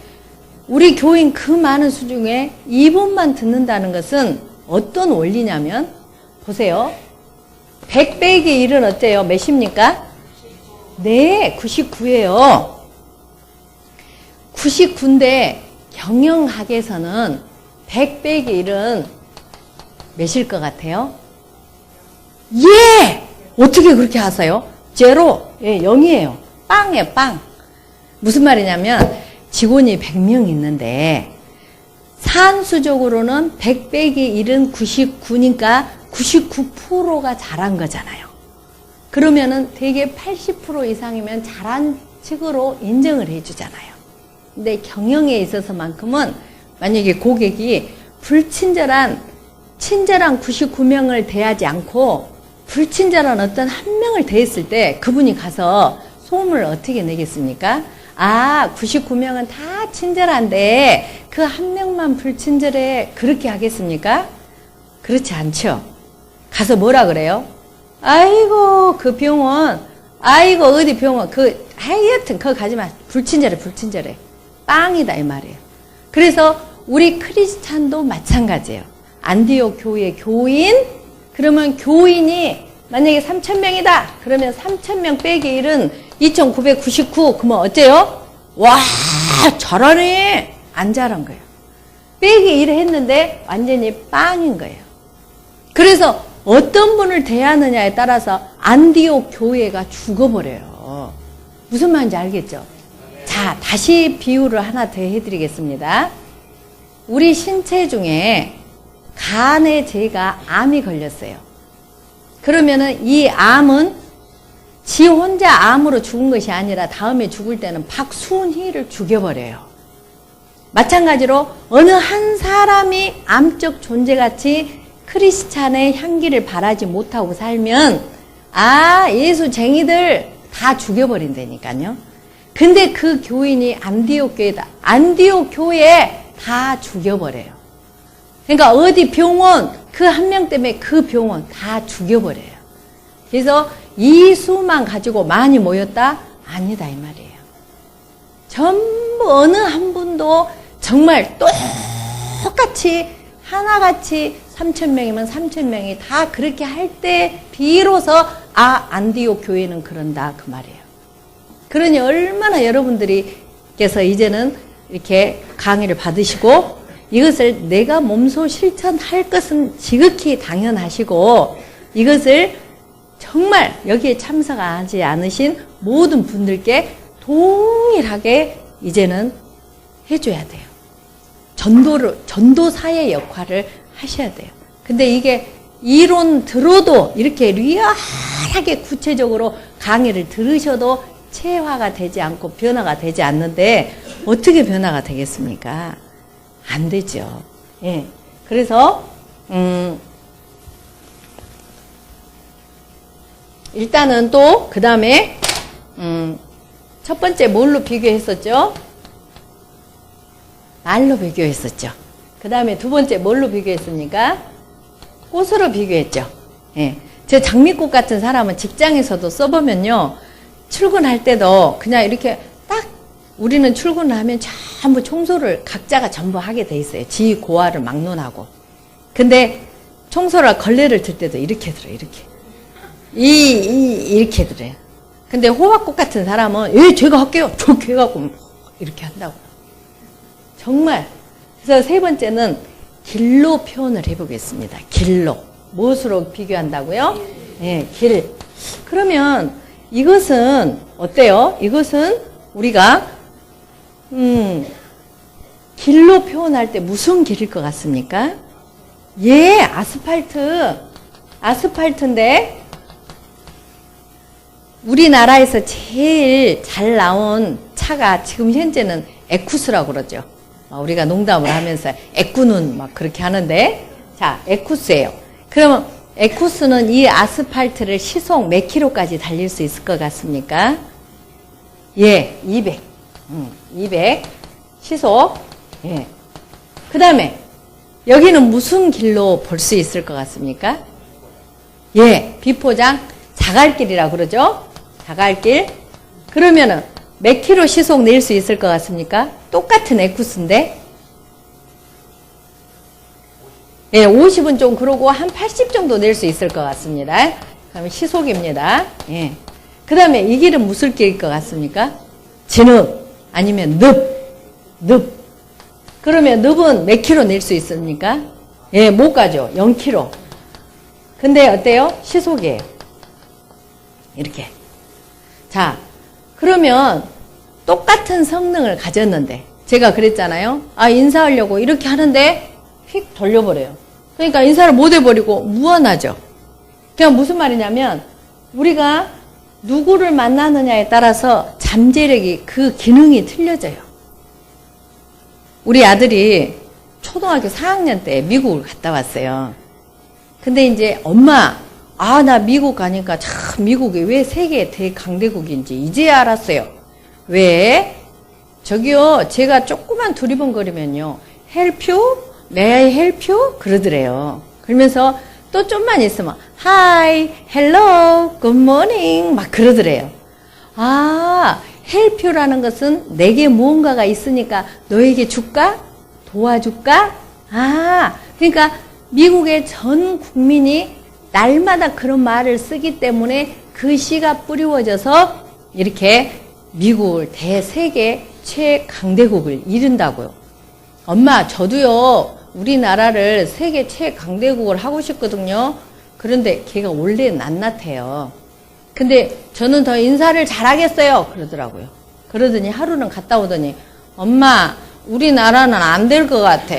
우리 교인 그 많은 수 중에 이분만 듣는다는 것은 어떤 원리냐면, 보세요. 100 빼기 1은 어때요? 몇입니까? 네, 99예요. 99인데 경영학에서는 100 빼기 1은 몇일 것 같아요? 예! 어떻게 그렇게 하세요? 제로, 예, 0이에요. 빵이에요, 빵. 무슨 말이냐면 직원이 100명 있는데 산수적으로는 100 빼기 1은 99니까 99%가 잘한 거잖아요. 그러면은 대개 80% 이상이면 잘한 측으로 인정을 해주잖아요. 근데 경영에 있어서만큼은 만약에 고객이 친절한 99명을 대하지 않고 불친절한 어떤 한 명을 대했을 때 그분이 가서 소문을 어떻게 내겠습니까? 아, 99명은 다 친절한데 그 한 명만 불친절해. 그렇게 하겠습니까? 그렇지 않죠. 가서 뭐라 그래요? 아이고, 그 병원, 아이고, 어디 병원, 하여튼, 그거 가지 마. 불친절해. 빵이다, 이 말이에요. 그래서 우리 크리스찬도 마찬가지예요. 안디옥 교회 교인, 그러면 교인이 만약에 3,000명이다. 그러면 3,000명 빼기 1은 2,999. 그러면 어때요? 와, 잘하네. 안 잘한 거예요. 빼기 1을 했는데 완전히 빵인 거예요. 그래서 어떤 분을 대하느냐에 따라서 안디옥 교회가 죽어버려요. 무슨 말인지 알겠죠? 자, 다시 비유를 하나 더 해드리겠습니다. 우리 신체 중에 간에 제가 암이 걸렸어요. 그러면은 이 암은 지 혼자 암으로 죽은 것이 아니라 다음에 죽을 때는 박순희를 죽여버려요. 마찬가지로 어느 한 사람이 암적 존재같이 크리스찬의 향기를 바라지 못하고 살면 예수쟁이들 다 죽여버린다니까요. 근데 그 교인이 안디옥 교회다. 안디옥 교회에 다 죽여버려요. 그러니까 어디 병원 그 한 명 때문에 그 병원 다 죽여버려요. 그래서 이 수만 가지고 많이 모였다? 아니다 이 말이에요. 전부 어느 한 분도 정말 똑같이 하나같이 3,000명이면 3,000명이 다 그렇게 할 때 비로소 안디옥 교회는 그런다 그 말이에요. 그러니 얼마나 여러분들께서 이제는 이렇게 강의를 받으시고 이것을 내가 몸소 실천할 것은 지극히 당연하시고 이것을 정말 여기에 참석하지 않으신 모든 분들께 동일하게 이제는 해줘야 돼요. 전도사의 역할을 하셔야 돼요. 근데 이게 이론 들어도 이렇게 리얼하게 구체적으로 강의를 들으셔도 체화가 되지 않고 변화가 되지 않는데 어떻게 변화가 되겠습니까? 안 되죠. 예. 그래서, 일단은 또, 그 다음에, 첫 번째 뭘로 비교했었죠? 말로 비교했었죠. 그 다음에 두 번째 뭘로 비교했습니까? 꽃으로 비교했죠. 예. 저 장미꽃 같은 사람은 직장에서도 써보면요. 출근할 때도 그냥 이렇게 딱 우리는 출근을 하면 전부 청소를 각자가 전부 하게 돼 있어요. 지 고하를 막론하고. 근데 청소를 걸레를 들 때도 이렇게 들어요. 이렇게. 이렇게 들어요. 근데 호박꽃 같은 사람은 제가 할게요. 좋게 해갖고 이렇게 한다고. 정말. 그래서 세 번째는 길로 표현을 해보겠습니다. 길로. 무엇으로 비교한다고요? 예, 길. 그러면 이것은 어때요? 이것은 우리가 길로 표현할 때 무슨 길일 것 같습니까? 예, 아스팔트인데 우리나라에서 제일 잘 나온 차가 지금 현재는 에쿠스라고 그러죠. 우리가 농담을 하면서 에쿠는 막 그렇게 하는데, 자, 에쿠스예요. 그러면 에쿠스는 이 아스팔트를 시속 몇 킬로까지 달릴 수 있을 것 같습니까? 예, 200. 200 시속. 예. 그 다음에 여기는 무슨 길로 볼 수 있을 것 같습니까? 예, 비포장 자갈길이라고 그러죠. 자갈길. 그러면은 몇 킬로 시속 낼 수 있을 것 같습니까? 똑같은 에쿠스인데. 예, 50은 좀 그러고 한 80 정도 낼 수 있을 것 같습니다. 그러면 시속입니다. 예. 그 다음에 이 길은 무슨 길일 것 같습니까? 진흙 아니면 늪. 그러면 늪은 몇 킬로 낼 수 있습니까? 예, 못 가죠. 0킬로. 근데 어때요? 시속이에요. 이렇게. 자, 그러면 똑같은 성능을 가졌는데 제가 그랬잖아요. 인사하려고 이렇게 하는데 휙 돌려버려요. 그러니까 인사를 못 해버리고 무한하죠. 그냥 무슨 말이냐면 우리가 누구를 만나느냐에 따라서 잠재력이 그 기능이 틀려져요. 우리 아들이 초등학교 4학년 때 미국을 갔다 왔어요. 근데 이제 엄마, 나 미국 가니까 참 미국이 왜 세계 대강대국인지 이제 알았어요. 왜? 저기요, 제가 조그만 두리번거리면요. help you? may I help you? 그러더래요. 그러면서 또 좀만 있으면 hi, hello, good morning 막 그러더래요. help you라는 것은 내게 무언가가 있으니까 너에게 줄까? 도와줄까? 그러니까 미국의 전 국민이 날마다 그런 말을 쓰기 때문에 그 시가 뿌리워져서 이렇게 미국을 대세계 최강대국을 이룬다고요. 엄마, 저도요, 우리나라를 세계 최강대국을 하고 싶거든요. 그런데 걔가 원래 낱낱해요. 근데 저는 더 인사를 잘하겠어요. 그러더라고요. 그러더니 하루는 갔다 오더니 엄마, 우리나라는 안 될 것 같아.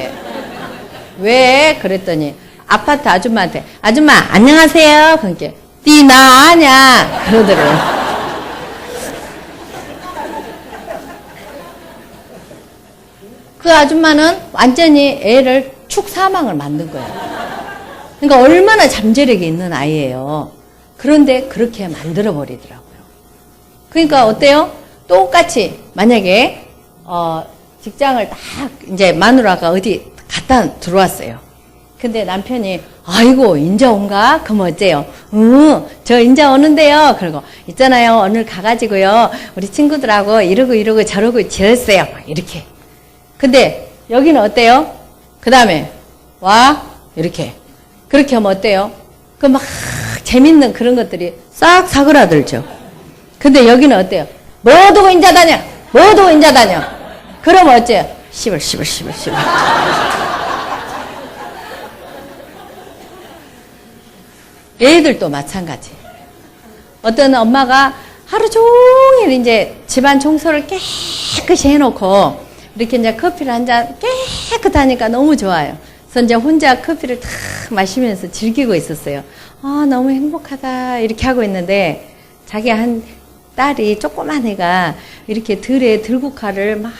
왜? 그랬더니 아파트 아줌마한테 아줌마 안녕하세요. 그러니까 니 나 아냐? 그러더래요. 그 아줌마는 완전히 애를 축사망을 만든 거예요. 그러니까 얼마나 잠재력이 있는 아이예요. 그런데 그렇게 만들어버리더라고요. 그러니까 어때요? 똑같이 만약에 직장을 딱 이제 마누라가 어디 갔다 들어왔어요. 근데 남편이 아이고 인자 온가? 그럼 어째요? 저 인자 오는데요. 그리고 있잖아요. 오늘 가가지고요. 우리 친구들하고 이러고 저러고 지냈어요. 이렇게. 근데 여기는 어때요? 그 다음에 와 이렇게 그렇게 하면 어때요? 그 막 재밌는 그런 것들이 싹 사그라들죠. 근데 여기는 어때요? 뭐 두고 인자 다녀? 뭐 두고 인자 다녀? 그러면 어째요? 씨발. 애들도 마찬가지. 어떤 엄마가 하루 종일 이제 집안 청소를 깨끗이 해놓고 이렇게 이제 커피를 한 잔 깨끗하니까 너무 좋아요. 그래서 이제 혼자 커피를 탁 마시면서 즐기고 있었어요. 너무 행복하다 이렇게 하고 있는데 자기 한 딸이 조그만 애가 이렇게 들에 들국화를 막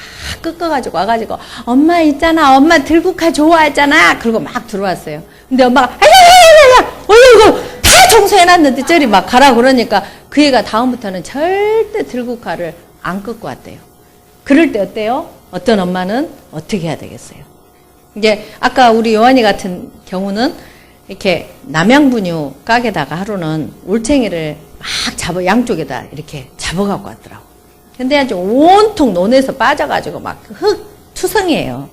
꺾어가지고 와가지고 엄마 있잖아, 엄마 들국화 좋아하잖아. 그러고 막 들어왔어요. 근데 엄마가 야야야야야 이거 다 청소해놨는데 저리 막 가라 그러니까 그 애가 다음부터는 절대 들국화를 안 꺾고 왔대요. 그럴 때 어때요? 어떤 엄마는 어떻게 해야 되겠어요? 이제 아까 우리 요한이 같은 경우는 이렇게 남양분유 가게다가 하루는 올챙이를 막 양쪽에다 이렇게 잡아갖고 왔더라고. 근데 아주 온통 논에서 빠져가지고 막 흙 투성이에요.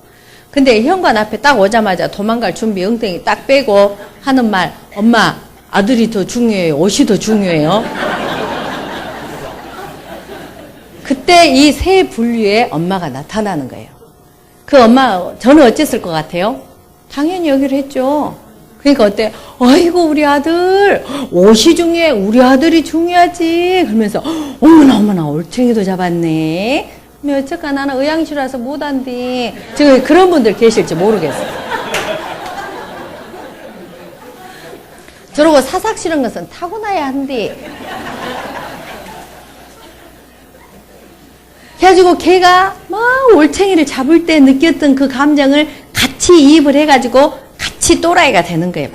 근데 현관 앞에 딱 오자마자 도망갈 준비 엉덩이 딱 빼고 하는 말, 엄마, 아들이 더 중요해요? 옷이 더 중요해요? 그때 이 세 분류의 엄마가 나타나는 거예요. 그 엄마, 저는 어쨌을 것 같아요? 당연히 여기를 했죠. 그러니까 어때? 아이고 우리 아들 옷이 중요해. 우리 아들이 중요하지. 그러면서 어머나 올챙이도 잡았네. 어쩌까 나는 의향실라서 못한디. 지금 그런 분들 계실지 모르겠어요. 저러고 사삭 싫은 것은 타고나야 한디. 그래가지고 걔가 막 올챙이를 잡을 때 느꼈던 그 감정을 같이 이입을 해가지고 같이 또라이가 되는 거예요.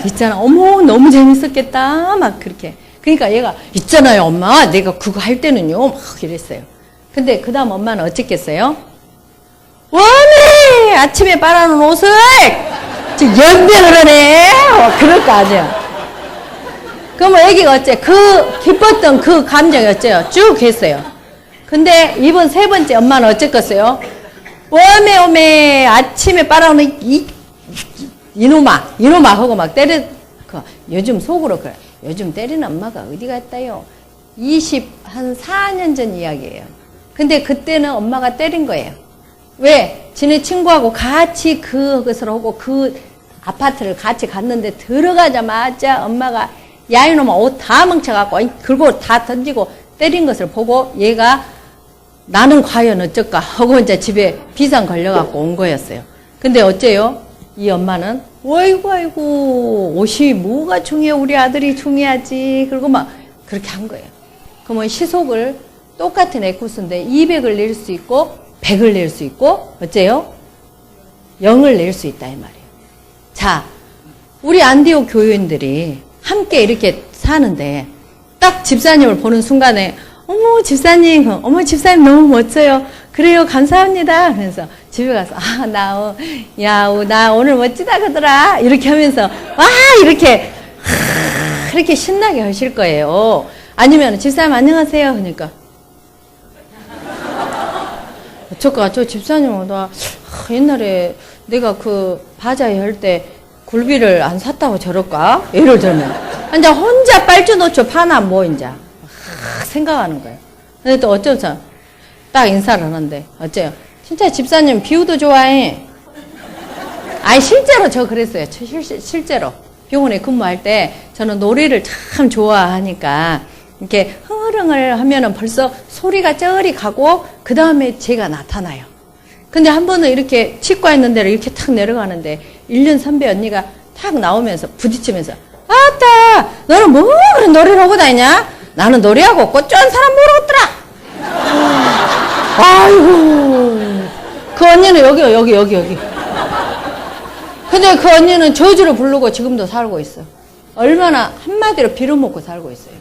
있잖아, 어머 너무 재밌었겠다 막 그렇게. 그러니까 얘가 있잖아요 엄마 내가 그거 할 때는요 막 이랬어요. 근데 그 다음 엄마는 어쨌겠어요? wane 아침에 빨아놓은 옷을 지금 연변을 하네. 그럴 거 아니야. 그럼 애기가 어째 그 기뻤던 그 감정이 어째요? 쭉 했어요. 근데 이번 세 번째 엄마는 어쨌겠어요? 오메 아침에 빨아오는 이놈아 하고 막 때려. 요즘 속으로 그래. 요즘 때리는 엄마가 어디 갔다요? 한 4년 전 이야기예요. 근데 그때는 엄마가 때린 거예요. 왜? 지네 친구하고 같이 그것을 하고 그 아파트를 같이 갔는데 들어가자마자 엄마가 야 이놈아 옷 다 뭉쳐갖고 그리고 다 던지고 때린 것을 보고 얘가 나는 과연 어쩔까 하고 이제 집에 비상 걸려갖고 온 거였어요. 근데 어째요? 이 엄마는 아이고 옷이 뭐가 중요해 우리 아들이 중요하지. 그리고 막 그렇게 한 거예요. 그러면 시속을 똑같은 에쿠스인데 200을 낼 수 있고 100을 낼 수 있고 어째요? 0을 낼 수 있다 이 말이에요. 자, 우리 안디옥 교인들이 함께 이렇게 사는데 딱 집사님을 보는 순간에 어머 집사님 너무 멋져요. 그래요 감사합니다. 그래서 집에 가서 나 오늘 멋지다 그러더라 이렇게 하면서 이렇게 신나게 하실 거예요. 아니면 집사님 안녕하세요 그러니까 어쩔까 저 집사님 나 옛날에 내가 그 바자회 할 때 굴비를 안 샀다고 저럴까? 예를 들면 이제 혼자 빨주노초 파나 뭐 이제 생각하는 거예요. 근데 또 어쩌면서 딱 인사를 하는데 어째요? 진짜 집사님 비유도 좋아해. 실제로 저 그랬어요. 실제로 병원에 근무할 때 저는 노래를 참 좋아하니까 이렇게 흥얼흥얼 하면은 벌써 소리가 쩌리 가고 그 다음에 제가 나타나요. 근데 한 번은 이렇게 치과 있는 데로 이렇게 탁 내려가는데 1년 선배 언니가 탁 나오면서 부딪히면서 아따 너는 뭐 그런 노래를 하고 다니냐? 나는 노래하고 꽃 좋아하는 사람 모르겠더라. 아이고 그 언니는 여기 근데 그 언니는 저주를 부르고 지금도 살고 있어. 얼마나 한마디로 빌어먹고 살고 있어요.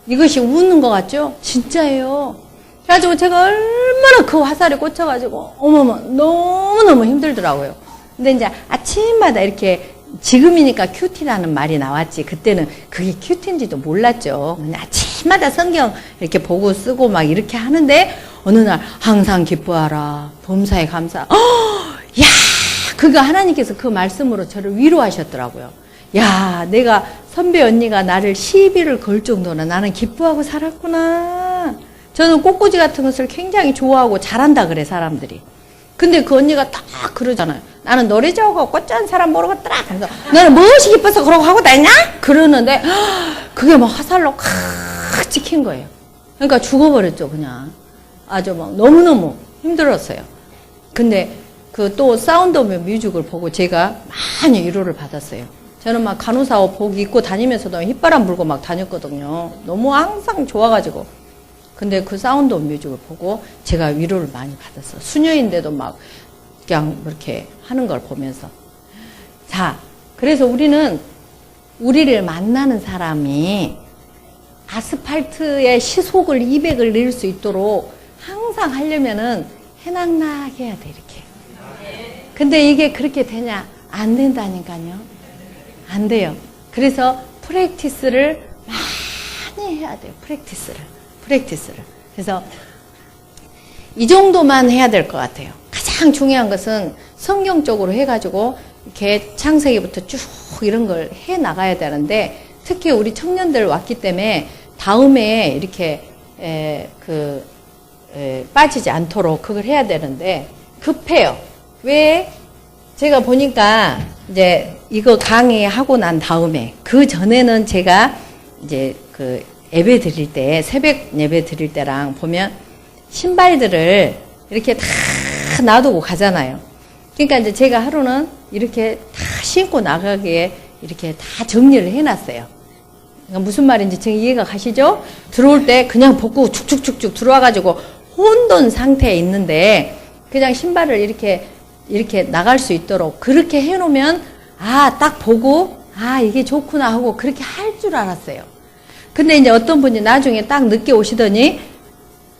이것이 웃는 것 같죠? 진짜예요. 그래가지고 제가 얼마나 그 화살에 꽂혀가지고 어머머 너무너무 힘들더라고요. 근데 이제 아침마다 이렇게 지금이니까 큐티라는 말이 나왔지 그때는 그게 큐티인지도 몰랐죠. 그냥 아침마다 성경 이렇게 보고 쓰고 막 이렇게 하는데 어느 날 항상 기뻐하라 범사에 감사. 야 그거 하나님께서 그 말씀으로 저를 위로하셨더라고요. 야 내가 선배 언니가 나를 시비를 걸 정도로 나는 기뻐하고 살았구나. 저는 꽃꽂이 같은 것을 굉장히 좋아하고 잘한다 그래 사람들이. 근데 그 언니가 딱 그러잖아요. 나는 노래 좋아하고 꽃 좋아하는 사람 모르겠더라. 그래서 너는 무엇이 기뻐서 그러고 하고 다니냐? 그러는데 그게 막 화살로 칵 찍힌 거예요. 그러니까 죽어버렸죠 그냥. 아주 막 너무너무 힘들었어요. 근데 그 또 사운드 오브 뮤직을 보고 제가 많이 위로를 받았어요. 저는 막 간호사 옷 입고 다니면서도 휘바람 불고 막 다녔거든요. 너무 항상 좋아가지고. 근데 그 사운드 오브 뮤직을 보고 제가 위로를 많이 받았어요. 수녀인데도 막 그냥 이렇게 하는 걸 보면서. 자, 그래서 우리는 우리를 만나는 사람이 아스팔트에 시속을 200을 낼 수 있도록 항상 하려면은 해낙낙 해야 돼 이렇게. 근데 이게 그렇게 되냐? 안 된다니까요. 안 돼요. 그래서 프랙티스를 많이 해야 돼요. 프랙티스를. 그래서 이 정도만 해야 될 것 같아요. 가장 중요한 것은 성경적으로 해가지고 이렇게 창세기부터 쭉 이런 걸 해 나가야 되는데 특히 우리 청년들 왔기 때문에 다음에 이렇게 빠지지 않도록 그걸 해야 되는데 급해요. 왜? 제가 보니까 이제 이거 강의하고 난 다음에 그 전에는 제가 이제 그 예배 드릴 때 새벽 예배 드릴 때랑 보면 신발들을 이렇게 다 놔두고 가잖아요. 그러니까 이제 제가 하루는 이렇게 다 신고 나가기에 이렇게 다 정리를 해놨어요. 그러니까 무슨 말인지 지금 이해가 가시죠? 들어올 때 그냥 벗고 축축축축 들어와가지고 혼돈 상태에 있는데 그냥 신발을 이렇게 나갈 수 있도록 그렇게 해놓으면 딱 보고 이게 좋구나 하고 그렇게 할 줄 알았어요. 근데 이제 어떤 분이 나중에 딱 늦게 오시더니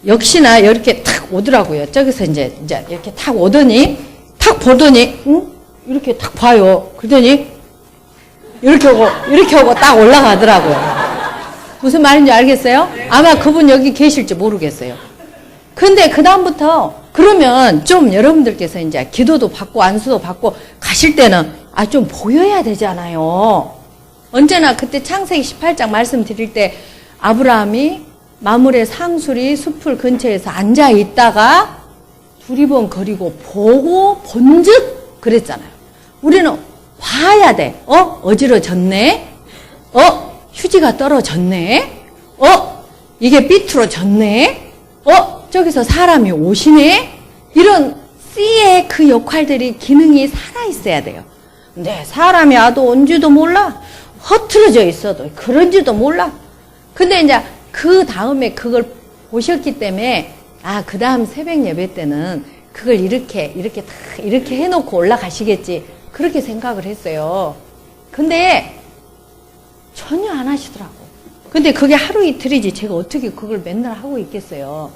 역시나 이렇게 탁 오더라고요. 저기서 이제 이렇게 탁 오더니 탁 보더니 이렇게 탁 봐요. 그러더니 이렇게 오고 딱 올라가더라고요. 무슨 말인지 알겠어요? 아마 그분 여기 계실지 모르겠어요. 근데 그다음부터 그러면 좀 여러분들께서 이제 기도도 받고 안수도 받고 가실 때는 좀 보여야 되잖아요. 언제나 그때 창세기 18장 말씀드릴 때 아브라함이 마물의 상수리 숲을 근처에서 앉아 있다가 두리번거리고 보고 본즉 그랬잖아요. 우리는 봐야 돼. 어지러졌네. 휴지가 떨어졌네. 이게 삐뚤어졌네. 저기서 사람이 오시네. 이런 C의 그 역할들이 기능이 살아있어야 돼요. 근데 사람이 와도 온지도 몰라. 허틀어져 있어도 그런지도 몰라. 근데 이제 그 다음에 그걸 보셨기 때문에 그 다음 새벽 예배 때는 그걸 이렇게 해놓고 올라가시겠지. 그렇게 생각을 했어요. 근데 전혀 안 하시더라고. 근데 그게 하루 이틀이지 제가 어떻게 그걸 맨날 하고 있겠어요.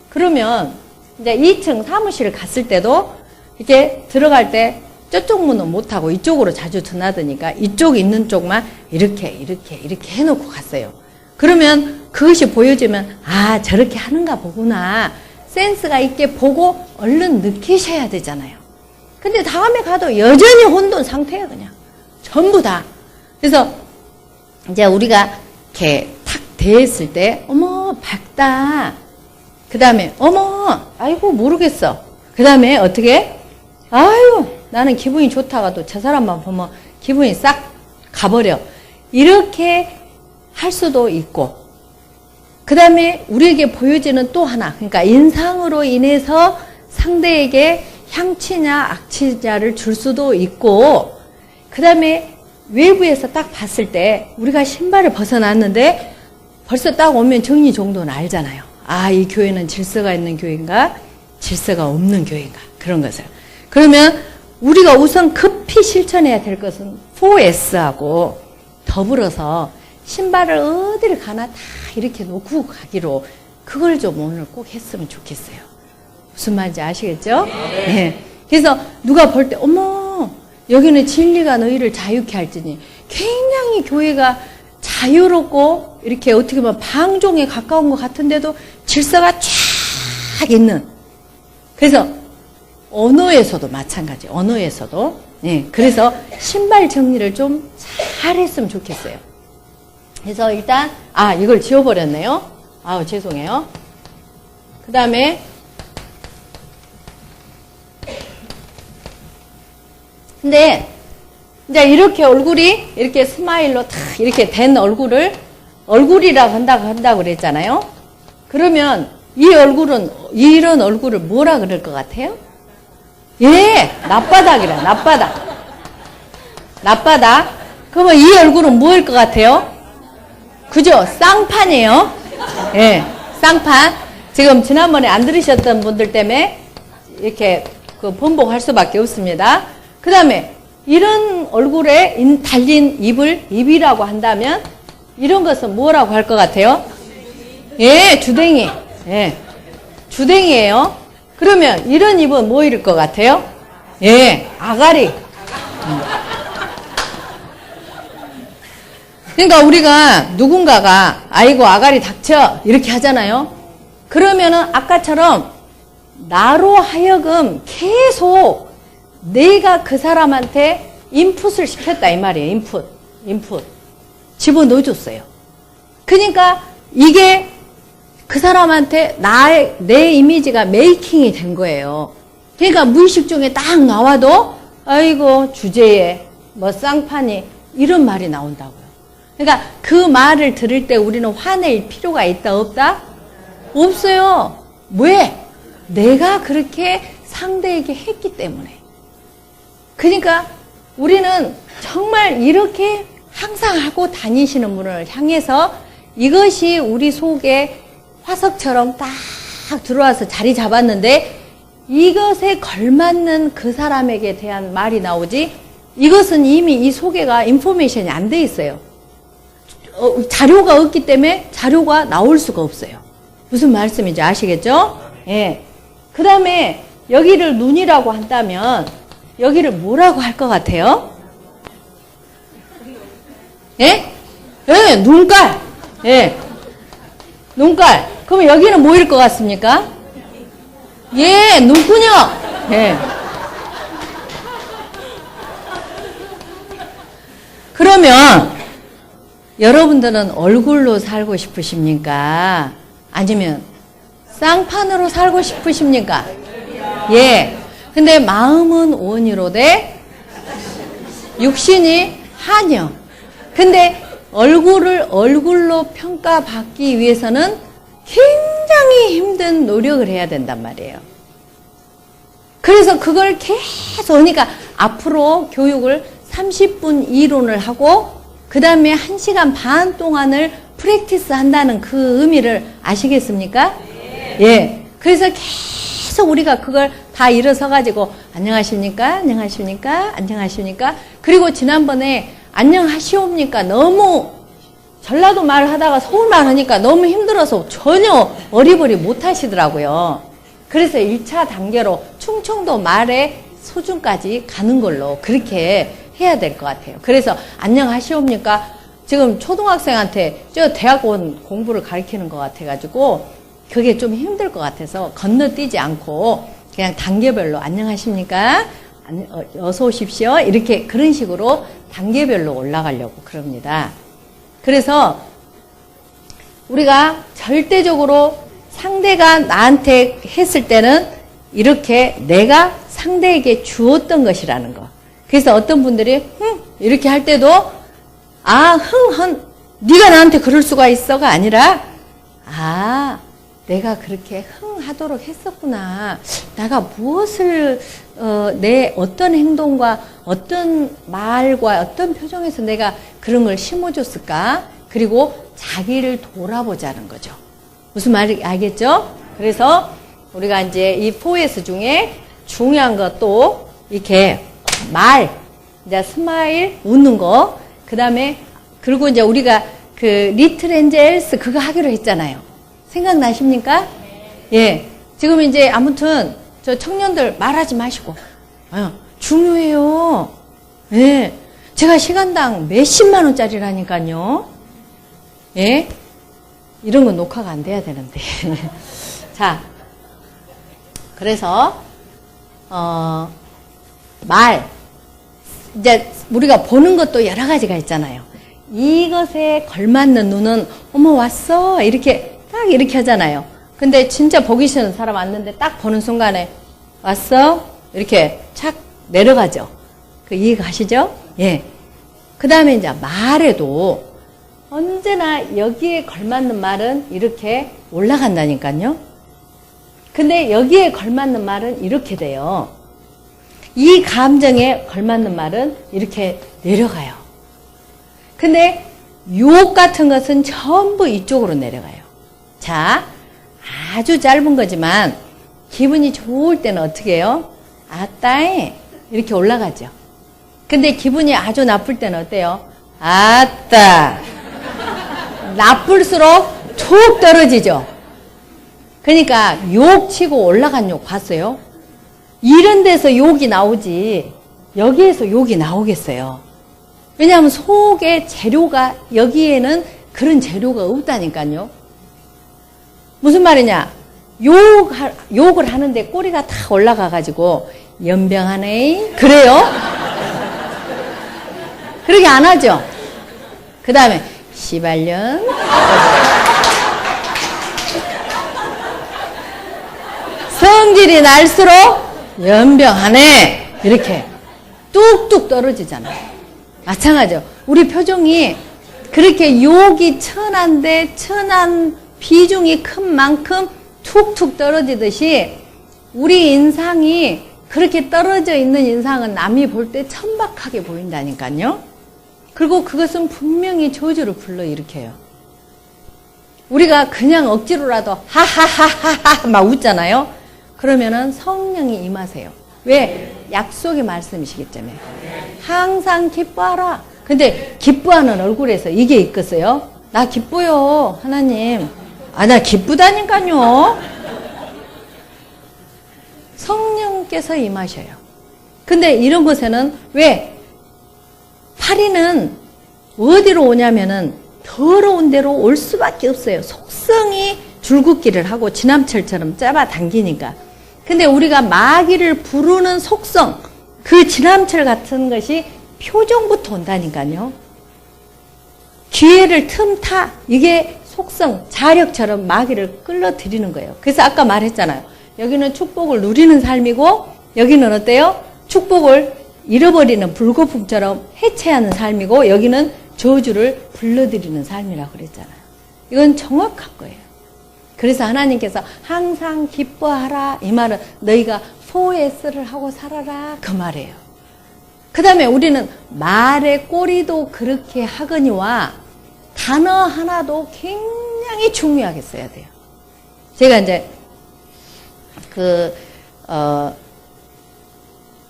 그러면 이제 2층 사무실을 갔을 때도 이렇게 들어갈 때 저쪽 문은 못하고 이쪽으로 자주 드나드니까 이쪽 있는 쪽만 이렇게 해놓고 갔어요. 그러면 그것이 보여지면 저렇게 하는가 보구나. 센스가 있게 보고 얼른 느끼셔야 되잖아요. 근데 다음에 가도 여전히 혼돈 상태예요. 그냥 전부 다. 그래서 이제 우리가 이렇게 탁 대했을 때 어머 밝다. 그 다음에 어머 아이고 모르겠어. 그 다음에 어떻게 아유 나는 기분이 좋다가도 저 사람만 보면 기분이 싹 가버려. 이렇게 할 수도 있고 그 다음에 우리에게 보여지는 또 하나, 그러니까 인상으로 인해서 상대에게 향치냐 악치냐를 줄 수도 있고 그 다음에 외부에서 딱 봤을 때 우리가 신발을 벗어놨는데 벌써 딱 오면 정리정돈을 알잖아요. 이 교회는 질서가 있는 교회인가 질서가 없는 교회인가 그런 것을. 그러면 우리가 우선 급히 실천해야 될 것은 4S하고 더불어서 신발을 어디를 가나 다 이렇게 놓고 가기로 그걸 좀 오늘 꼭 했으면 좋겠어요. 무슨 말인지 아시겠죠? 네. 그래서 누가 볼 때 어머 여기는 진리가 너희를 자유케 할지니 굉장히 교회가 자유롭고 이렇게 어떻게 보면 방종에 가까운 것 같은데도 질서가 쫙 있는. 그래서 언어에서도 마찬가지. 언어에서도. 네. 그래서 신발 정리를 좀 잘했으면 좋겠어요. 그래서 일단 이걸 지워버렸네요. 죄송해요. 그 다음에 근데 이제 이렇게 얼굴이 이렇게 스마일로 다 이렇게 된 얼굴이라고 한다고 그랬잖아요. 그러면 이 얼굴은 이런 얼굴을 뭐라 그럴 것 같아요? 낯바닥이라. 낯바닥. 그러면 이 얼굴은 뭐일 것 같아요? 그죠? 쌍판이에요. 쌍판. 지금 지난번에 안 들으셨던 분들 때문에 이렇게 번복할 수밖에 없습니다. 그 다음에 이런 얼굴에 달린 입이라고 한다면 이런 것은 뭐라고 할 것 같아요? 주댕이. 주댕이에요. 그러면 이런 입은 뭐일 것 같아요? 아가리. 그러니까 우리가 누군가가 아이고 아가리 닥쳐 이렇게 하잖아요. 그러면은 아까처럼 나로 하여금 계속 내가 그 사람한테 인풋을 시켰다 이 말이에요. 인풋 집어넣어줬어요. 그러니까 이게 그 사람한테 내 이미지가 메이킹이 된 거예요. 그러니까 무의식 중에 딱 나와도 아이고 주제에 뭐 쌍판이 이런 말이 나온다고요. 그러니까 그 말을 들을 때 우리는 화낼 필요가 있다 없다? 없어요. 왜? 내가 그렇게 상대에게 했기 때문에. 그러니까 우리는 정말 이렇게 항상 하고 다니시는 분을 향해서 이것이 우리 속에 화석처럼 딱 들어와서 자리 잡았는데 이것에 걸맞는 그 사람에게 대한 말이 나오지 이것은 이미 이 속에가 인포메이션이 안 돼 있어요. 자료가 없기 때문에 자료가 나올 수가 없어요. 무슨 말씀인지 아시겠죠? 예. 그 다음에 여기를 눈이라고 한다면 여기를 뭐라고 할 것 같아요? 예? 예, 눈깔. 예. 눈깔. 그러면 여기는 뭐일 것 같습니까? 예, 눈구녕. 예. 그러면 여러분들은 얼굴로 살고 싶으십니까? 아니면 쌍판으로 살고 싶으십니까? 예. 근데 마음은 원이로 돼 육신이 한영. 근데 얼굴을 얼굴로 평가받기 위해서는 굉장히 힘든 노력을 해야 된단 말이에요. 그래서 그걸 계속 그러니까 앞으로 교육을 30분 이론을 하고 그 다음에 1시간 반 동안을 프랙티스 한다는 그 의미를 아시겠습니까? 예. 그래서 계속 우리가 그걸 다 일어서가지고 안녕하십니까? 안녕하십니까? 안녕하십니까? 그리고 지난번에 안녕하시옵니까? 너무 전라도 말을 하다가 서울말 하니까 너무 힘들어서 전혀 어리버리 못하시더라고요. 그래서 1차 단계로 충청도 말의 소중까지 가는 걸로 그렇게 해야 될 것 같아요. 그래서 안녕하시옵니까? 지금 초등학생한테 저 대학원 공부를 가르치는 것 같아가지고 그게 좀 힘들 것 같아서 건너뛰지 않고 그냥 단계별로 안녕하십니까? 어서 오십시오. 이렇게 그런 식으로 단계별로 올라가려고 그럽니다. 그래서 우리가 절대적으로 상대가 나한테 했을 때는 이렇게 내가 상대에게 주었던 것이라는 거. 그래서 어떤 분들이 이렇게 할 때도 네가 나한테 그럴 수가 있어가 아니라 내가 그렇게 하도록 했었구나. 내가 무엇을 내 어떤 행동과 어떤 말과 어떤 표정에서 내가 그런 걸 심어줬을까? 그리고 자기를 돌아보자는 거죠. 무슨 말인지 알겠죠? 그래서 우리가 이제 이 4S 중에 중요한 것도 이렇게 이제 스마일, 웃는 거, 그 다음에, 그리고 이제 우리가 그 리틀 엔젤스 그거 하기로 했잖아요. 생각나십니까? 예. 지금 이제 아무튼 저 청년들 말하지 마시고. 중요해요. 예. 제가 시간당 몇십만 원짜리라니까요. 예. 이런 건 녹화가 안 돼야 되는데. 자. 그래서, 이제 우리가 보는 것도 여러 가지가 있잖아요. 이것에 걸맞는 눈은 어머 왔어 이렇게 딱 이렇게 하잖아요. 근데 진짜 보기 싫은 사람 왔는데 딱 보는 순간에 왔어 이렇게 착 내려가죠. 그 이해 가시죠? 예. 그 다음에 이제 말에도 언제나 여기에 걸맞는 말은 이렇게 올라간다니까요. 근데 여기에 걸맞는 말은 이렇게 돼요. 이 감정에 걸맞는 말은 이렇게 내려가요. 근데 욕 같은 것은 전부 이쪽으로 내려가요. 자, 아주 짧은 거지만 기분이 좋을 때는 어떻게 해요? 아따이 이렇게 올라가죠. 근데 기분이 아주 나쁠 때는 어때요? 아따. 나쁠수록 툭 떨어지죠. 그러니까 욕 치고 올라간 욕 봤어요? 이런 데서 욕이 나오지 여기에서 욕이 나오겠어요. 왜냐하면 속에 재료가 여기에는 그런 재료가 없다니까요. 무슨 말이냐? 욕을 하는데 꼬리가 다 올라가가지고 연병하네 그래요? 그렇게 안 하죠. 그 다음에 시발년 성질이 날수록 연병하네 이렇게 뚝뚝 떨어지잖아요. 마찬가지죠. 우리 표정이 그렇게 욕이 천한데 천한 비중이 큰 만큼 툭툭 떨어지듯이 우리 인상이 그렇게 떨어져 있는 인상은 남이 볼 때 천박하게 보인다니까요. 그리고 그것은 분명히 저주를 불러일으켜요. 우리가 그냥 억지로라도 하하하하하 막 웃잖아요. 그러면은 성령이 임하세요. 왜? 약속의 말씀이시기 때문에. 항상 기뻐하라. 근데 기뻐하는 얼굴에서 이게 있겠어요? 나 기뻐요, 하나님. 나 기쁘다니까요. 성령께서 임하셔요. 근데 이런 곳에는 왜? 파리는 어디로 오냐면은 더러운 데로 올 수밖에 없어요. 속성이 줄긋기를 하고 지남철처럼 잡아당기니까. 근데 우리가 마귀를 부르는 속성, 그 지남철 같은 것이 표정부터 온다니까요. 기회를 틈타, 이게 속성, 자력처럼 마귀를 끌어들이는 거예요. 그래서 아까 말했잖아요. 여기는 축복을 누리는 삶이고 여기는 어때요? 축복을 잃어버리는 불거품처럼 해체하는 삶이고 여기는 저주를 불러들이는 삶이라고 그랬잖아요. 이건 정확한 거예요. 그래서 하나님께서 항상 기뻐하라, 이 말은 너희가 소에스를 하고 살아라, 그 말이에요. 그 다음에 우리는 말의 꼬리도 그렇게 하거니와 단어 하나도 굉장히 중요하게 써야 돼요. 제가 이제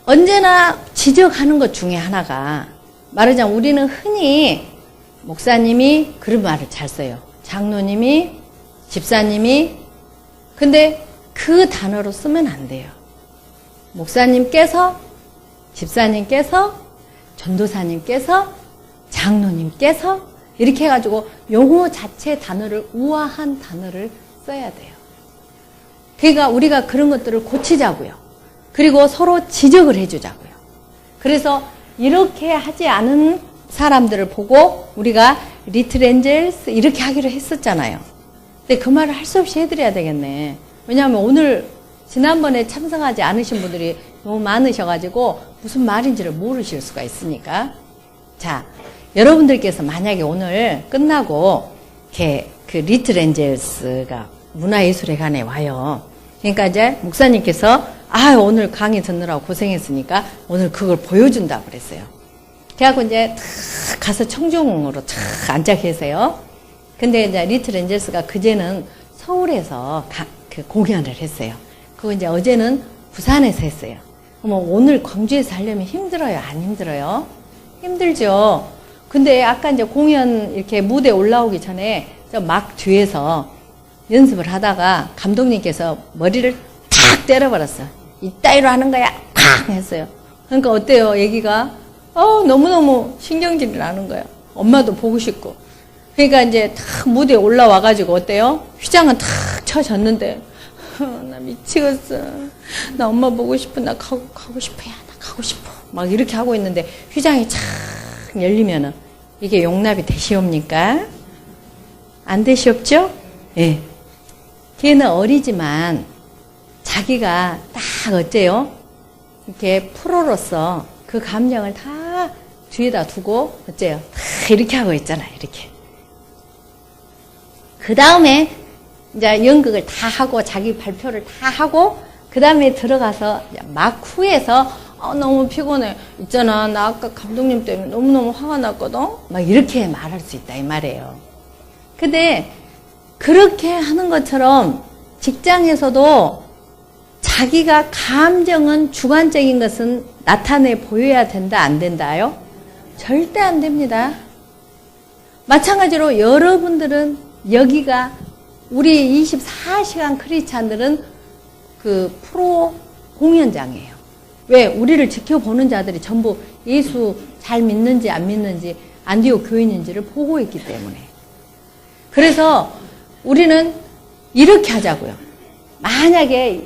언제나 지적하는 것 중에 하나가 말하자면 우리는 흔히 목사님이 그런 말을 잘 써요. 장로님이, 집사님이. 근데 그 단어로 쓰면 안 돼요. 목사님께서, 집사님께서, 전도사님께서, 장로님께서 이렇게 해가지고 용어 자체 단어를 우아한 단어를 써야 돼요. 그러니까 우리가 그런 것들을 고치자고요. 그리고 서로 지적을 해주자고요. 그래서 이렇게 하지 않은 사람들을 보고 우리가 리틀 엔젤스 이렇게 하기로 했었잖아요. 근데 그 말을 할 수 없이 해드려야 되겠네. 왜냐하면 오늘 지난번에 참석하지 않으신 분들이 너무 많으셔가지고 무슨 말인지를 모르실 수가 있으니까. 자, 여러분들께서 만약에 오늘 끝나고 이렇게 그 리틀 엔젤스가 문화예술회관에 와요. 그러니까 이제 목사님께서 오늘 강의 듣느라고 고생했으니까 오늘 그걸 보여준다고 그랬어요. 그래갖고 이제 탁 가서 청중으로 탁 앉아 계세요. 근데 이제 리틀 엔젤스가 그제는 서울에서 그 공연을 했어요. 그거 이제 어제는 부산에서 했어요. 오늘 광주에서 하려면 힘들어요? 안 힘들어요? 힘들죠. 근데 아까 이제 공연 이렇게 무대 올라오기 전에 저 막 뒤에서 연습을 하다가 감독님께서 머리를 탁 때려버렸어. 이따위로 하는 거야. 팍 했어요. 그러니까 어때요? 얘기가 너무너무 신경질이 나는 거야. 엄마도 보고 싶고. 그러니까 이제 탁 무대에 올라와가지고 어때요? 휘장은 탁 쳐졌는데 나 미치겠어. 나 엄마 보고 싶어. 나 가고 싶어야. 나 가고 싶어. 막 이렇게 하고 있는데 휘장이 착 열리면은 이게 용납이 되시옵니까? 안 되시옵죠? 예. 걔는 어리지만 자기가 딱 어째요? 이렇게 프로로서 그 감정을 다 뒤에다 두고 어째요? 다 이렇게 하고 있잖아요. 이렇게. 그 다음에 이제 연극을 다 하고 자기 발표를 다 하고 그 다음에 들어가서 막 후에서 너무 피곤해. 있잖아. 나 아까 감독님 때문에 너무너무 화가 났거든. 막 이렇게 말할 수 있다 이 말이에요. 근데 그렇게 하는 것처럼 직장에서도 자기가 감정은 주관적인 것은 나타내 보여야 된다 안 된다요? 절대 안 됩니다. 마찬가지로 여러분들은 여기가 우리 24시간 크리스찬들은 그 프로 공연장이에요. 왜? 우리를 지켜보는 자들이 전부 예수 잘 믿는지 안 믿는지 안디옥 교인인지를 보고 있기 때문에. 그래서 우리는 이렇게 하자고요. 만약에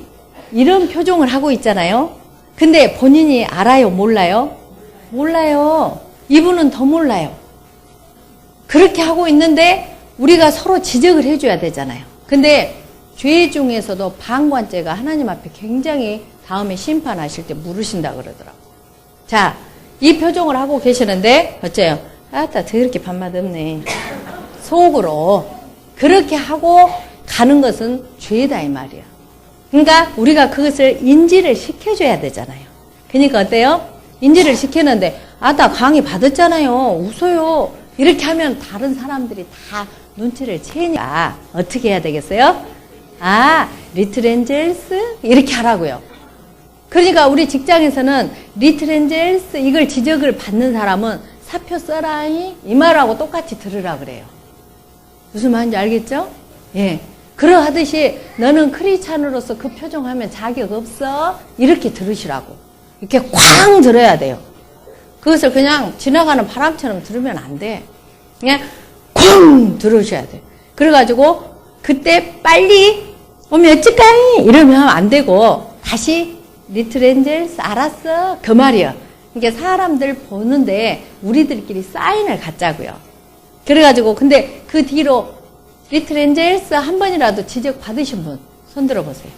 이런 표정을 하고 있잖아요. 근데 본인이 알아요? 몰라요? 몰라요. 이분은 더 몰라요. 그렇게 하고 있는데 우리가 서로 지적을 해줘야 되잖아요. 근데 죄 중에서도 방관죄가 하나님 앞에 굉장히 다음에 심판하실 때 물으신다 그러더라고요. 자, 이 표정을 하고 계시는데 어째요? 아따 더럽게 밥맛 없네. 속으로 그렇게 하고 가는 것은 죄다 이 말이야. 그러니까 우리가 그것을 인지를 시켜줘야 되잖아요. 그러니까 어때요? 인지를 시키는데 아따 강의 받았잖아요. 웃어요. 이렇게 하면 다른 사람들이 다 눈치를 채니까 어떻게 해야 되겠어요? 아, 리틀 엔젤스 이렇게 하라고요. 그러니까 우리 직장에서는 리틀 엔젤스 이걸 지적을 받는 사람은 사표 써라이 이 말하고 똑같이 들으라 그래요. 무슨 말인지 알겠죠? 예. 그러하듯이 너는 크리스찬으로서 그 표정하면 자격 없어 이렇게 들으시라고. 이렇게 쾅 들어야 돼요. 그것을 그냥 지나가는 바람처럼 들으면 안 돼. 그냥 쾅 들으셔야 돼. 그래가지고 그때 빨리 오면 어찌까이 이러면 안 되고 다시 리틀 엔젤스 알았어 그 말이야. 그러니까 사람들 보는데 우리들끼리 사인을 갖자고요. 그래가지고 근데 그 뒤로 리틀 엔젤스 한 번이라도 지적 받으신 분 손 들어보세요.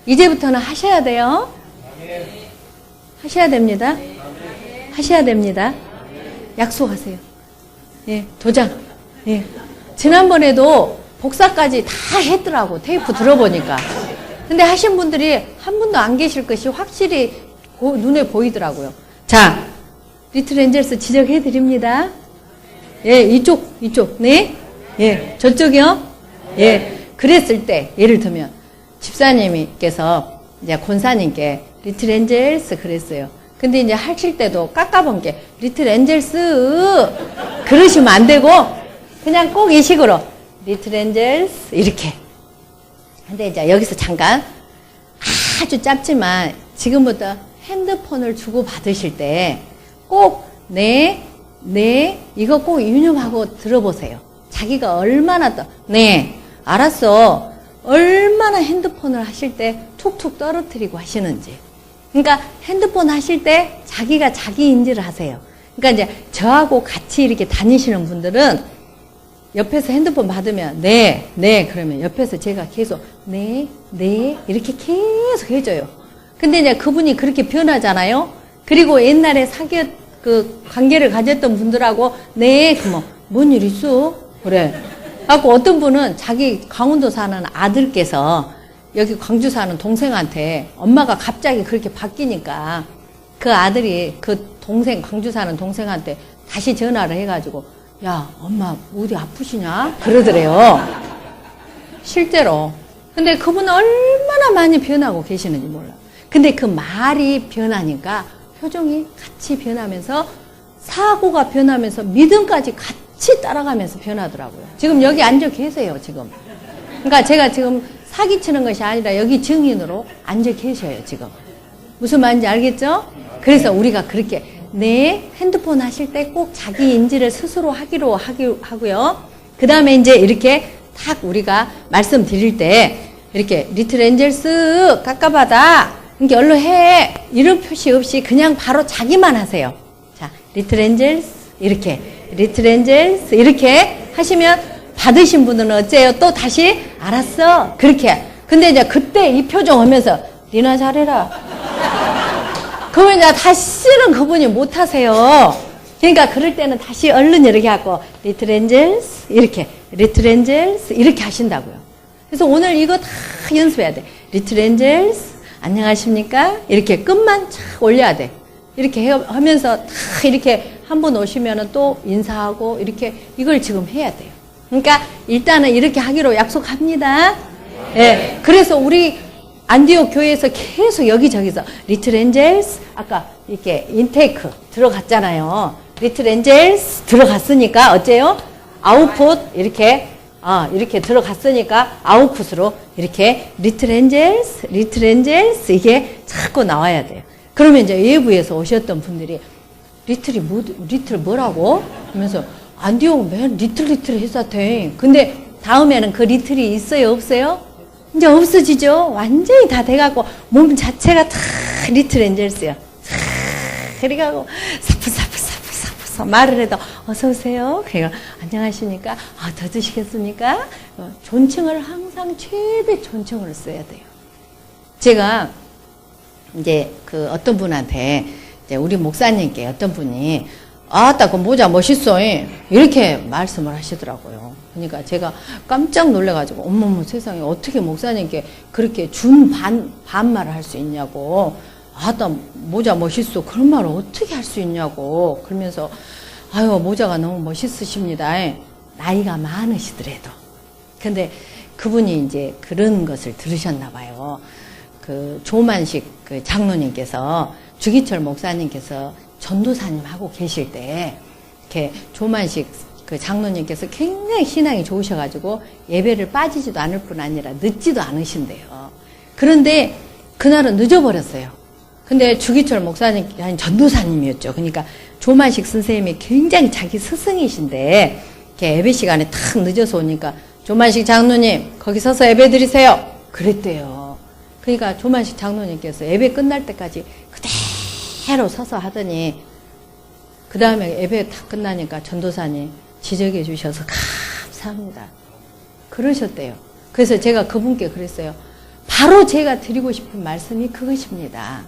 이제부터는 하셔야 돼요. 하셔야 됩니다. 하셔야 됩니다. 약속하세요. 예, 도장. 예. 지난번에도 복사까지 다 했더라고. 테이프 들어보니까. 근데 하신 분들이 한 분도 안 계실 것이 확실히 눈에 보이더라고요. 자, 리틀 엔젤스 지적해 드립니다. 예, 이쪽. 네? 예, 저쪽이요? 예. 그랬을 때, 예를 들면, 집사님께서 이제 권사님께 리틀 엔젤스 그랬어요. 근데 이제 하실 때도 깎아본 게 리틀 엔젤스 그러시면 안 되고 그냥 꼭 이 식으로 리틀 엔젤스 이렇게. 근데 이제 여기서 잠깐 아주 짧지만 지금부터 핸드폰을 주고 받으실 때 꼭 네 이거 꼭 유념하고 들어보세요. 자기가 얼마나 네 알았어. 얼마나 핸드폰을 하실 때 툭툭 떨어뜨리고 하시는지. 그러니까 핸드폰 하실 때 자기가 자기 인지를 하세요. 그러니까 이제 저하고 같이 이렇게 다니시는 분들은 옆에서 핸드폰 받으면 네 그러면 옆에서 제가 계속 네 이렇게 계속 해줘요. 근데 이제 그분이 그렇게 변하잖아요. 그리고 옛날에 그 관계를 가졌던 분들하고 네 그러면 뭔 일 있어? 그래. 갖고 어떤 분은 자기 강원도 사는 아들께서 여기 광주 사는 동생한테 엄마가 갑자기 그렇게 바뀌니까 그 아들이 그 동생 광주 사는 동생한테 다시 전화를 해가지고 야 엄마 어디 아프시냐 그러더래요. 실제로. 근데 그분은 얼마나 많이 변하고 계시는지 몰라. 근데 그 말이 변하니까 표정이 같이 변하면서 사고가 변하면서 믿음까지 같이 따라가면서 변하더라고요. 지금 여기 앉아 계세요 지금. 그러니까 제가 지금 사기치는 것이 아니라 여기 증인으로 앉아 계셔요 지금. 무슨 말인지 알겠죠? 그래서 우리가 그렇게 네 핸드폰 하실 때 꼭 자기 인지를 스스로 하기로 하고요. 그 다음에 이제 이렇게 딱 우리가 말씀드릴 때 이렇게 리틀 엔젤스 깎아받아 이렇게 얼른 해 이런 표시 없이 그냥 바로 자기만 하세요. 자 리틀 엔젤스 이렇게 리틀 엔젤스 이렇게 하시면 받으신 분은 어째요? 또 다시 알았어 그렇게. 근데 이제 그때 이 표정 하면서 리나 잘해라 그러면 이제 다시는 그분이 못하세요. 그러니까 그럴 때는 다시 얼른 이렇게 하고 리틀 엔젤스 이렇게 리틀 엔젤스 이렇게 하신다고요. 그래서 오늘 이거 다 연습해야 돼. 리틀 엔젤스 안녕하십니까 이렇게 끝만 착 올려야 돼. 이렇게 하면서 다 이렇게 한 번 오시면은 또 인사하고 이렇게 이걸 지금 해야 돼요. 그러니까 일단은 이렇게 하기로 약속합니다. 예. 그래서 우리 안디옥 교회에서 계속 여기저기서 리틀 엔젤스 아까 이렇게 인테이크 들어갔잖아요. 리틀 엔젤스 들어갔으니까 어째요? 아웃풋 이렇게 이렇게 들어갔으니까 아웃풋으로 이렇게 리틀 엔젤스 이게 자꾸 나와야 돼요. 그러면 이제 외부에서 오셨던 분들이 리틀 뭐라고? 하면서 안디옥 맨 리틀 했었대. 근데 다음에는 그 리틀이 있어요 없어요? 이제 없어지죠. 완전히 다 돼갖고 몸 자체가 다 리틀 엔젤스야. 그래가지고 사푸 말을 해도 어서 오세요. 그래가 안녕하십니까? 더 드시겠습니까? 존칭을 항상 최대 존칭을 써야 돼요. 제가 이제 그 어떤 분한테 이제 우리 목사님께 어떤 분이 아따 그 모자 멋있어 이렇게 말씀을 하시더라고요. 그러니까 제가 깜짝 놀래가지고 어머머 세상에 어떻게 목사님께 그렇게 반말을 할 수 있냐고. 아따 모자 멋있어 그런 말을 어떻게 할 수 있냐고. 그러면서 아유 모자가 너무 멋있으십니다. 나이가 많으시더라도. 근데 그분이 이제 그런 것을 들으셨나 봐요. 그 조만식 그 장로님께서 주기철 목사님께서 전도사님 하고 계실 때 이렇게 조만식 그 장로님께서 굉장히 신앙이 좋으셔가지고 예배를 빠지지도 않을 뿐 아니라 늦지도 않으신대요. 그런데 그날은 늦어버렸어요. 근데 주기철 목사님 아니 전도사님이었죠. 그러니까 조만식 선생님이 굉장히 자기 스승이신데 이렇게 예배 시간에 탁 늦어서 오니까 조만식 장로님 거기 서서 예배 드리세요. 그랬대요. 그러니까 조만식 장로님께서 예배 끝날 때까지 그대로 서서 하더니 그 다음에 예배 다 끝나니까 전도사님 지적해 주셔서 감사합니다. 그러셨대요. 그래서 제가 그분께 그랬어요. 바로 제가 드리고 싶은 말씀이 그것입니다.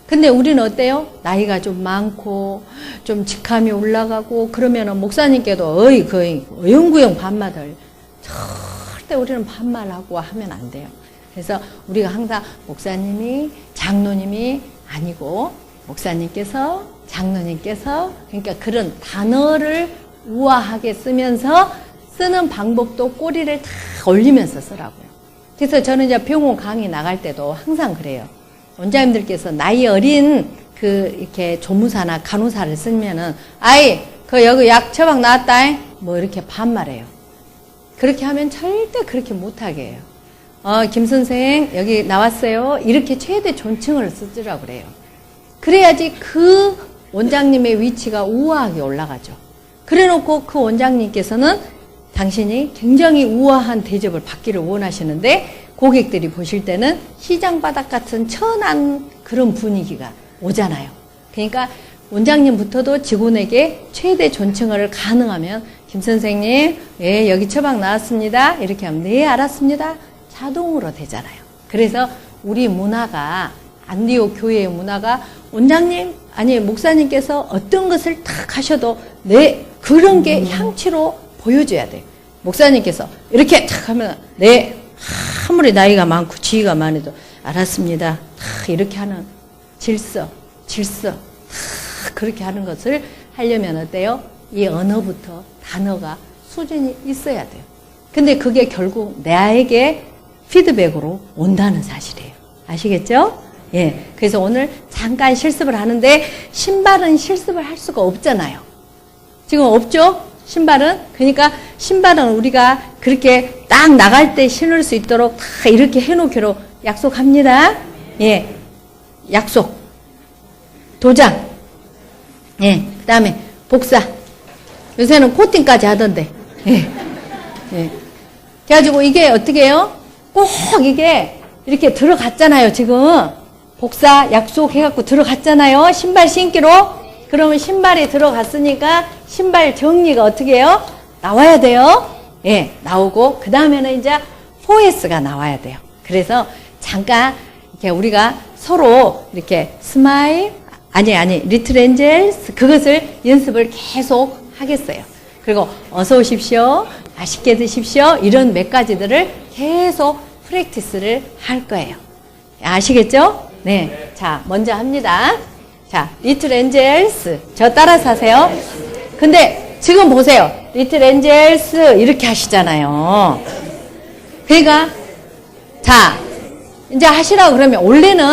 근데 우리는 어때요? 나이가 좀 많고 좀 직함이 올라가고 그러면은 목사님께도 거의 어영부영 반말을 절대 우리는 반말하고 하면 안 돼요. 그래서 우리가 항상 목사님이 장로님이 아니고 목사님께서 장로님께서 그러니까 그런 단어를 우아하게 쓰면서 쓰는 방법도 꼬리를 다 올리면서 쓰라고요. 그래서 저는 이제 병원 강의 나갈 때도 항상 그래요. 원장님들께서 나이 어린 그 이렇게 조무사나 간호사를 쓰면은 아이 그 여기 약 처방 나왔다 뭐 이렇게 반말해요. 그렇게 하면 절대 그렇게 못하게 해요. 김 선생 여기 나왔어요. 이렇게 최대 존칭을 쓰더라고 그래요. 그래야지 그 원장님의 위치가 우아하게 올라가죠. 그래놓고 그 원장님께서는 당신이 굉장히 우아한 대접을 받기를 원하시는데 고객들이 보실 때는 시장 바닥 같은 천한 그런 분위기가 오잖아요. 그러니까 원장님부터도 직원에게 최대 존칭을 가능하면 김 선생님 예 여기 처방 나왔습니다. 이렇게 하면 네 알았습니다. 자동으로 되잖아요. 그래서 우리 문화가 안디옥 교회의 문화가 원장님 아니 목사님께서 어떤 것을 탁 하셔도 네 그런 게 향치로 보여줘야 돼요. 목사님께서 이렇게 탁 하면 네 아무리 나이가 많고 지위가 많아도 알았습니다. 탁 이렇게 하는 질서 탁 그렇게 하는 것을 하려면 어때요? 이 언어부터 단어가 수준이 있어야 돼요. 근데 그게 결국 나에게 피드백으로 온다는 사실이에요. 아시겠죠? 예. 그래서 오늘 잠깐 실습을 하는데 신발은 실습을 할 수가 없잖아요. 지금 없죠? 신발은. 그러니까 신발은 우리가 그렇게 딱 나갈 때 신을 수 있도록 다 이렇게 해놓기로 약속합니다. 예. 약속. 도장. 예. 그 다음에 복사. 요새는 코팅까지 하던데. 예. 예. 그래가지고 이게 어떻게 해요? 꼭 이게 이렇게 들어갔잖아요, 지금. 복사, 약속 해갖고 들어갔잖아요. 신발 신기로. 그러면 신발이 들어갔으니까 신발 정리가 어떻게 해요? 나와야 돼요. 예, 나오고, 그 다음에는 이제 4S가 나와야 돼요. 그래서 잠깐, 이렇게 우리가 서로 이렇게 스마일, 리틀 엔젤스, 그것을 연습을 계속 하겠어요. 그리고 어서 오십시오. 맛있게 드십시오. 이런 몇 가지들을 계속 프랙티스를 할 거예요. 아시겠죠? 네. 자, 먼저 합니다. 자, 리틀 엔젤스. 저 따라서 하세요. 근데 지금 보세요. 리틀 엔젤스 이렇게 하시잖아요. 그러니까 자, 이제 하시라고 그러면 원래는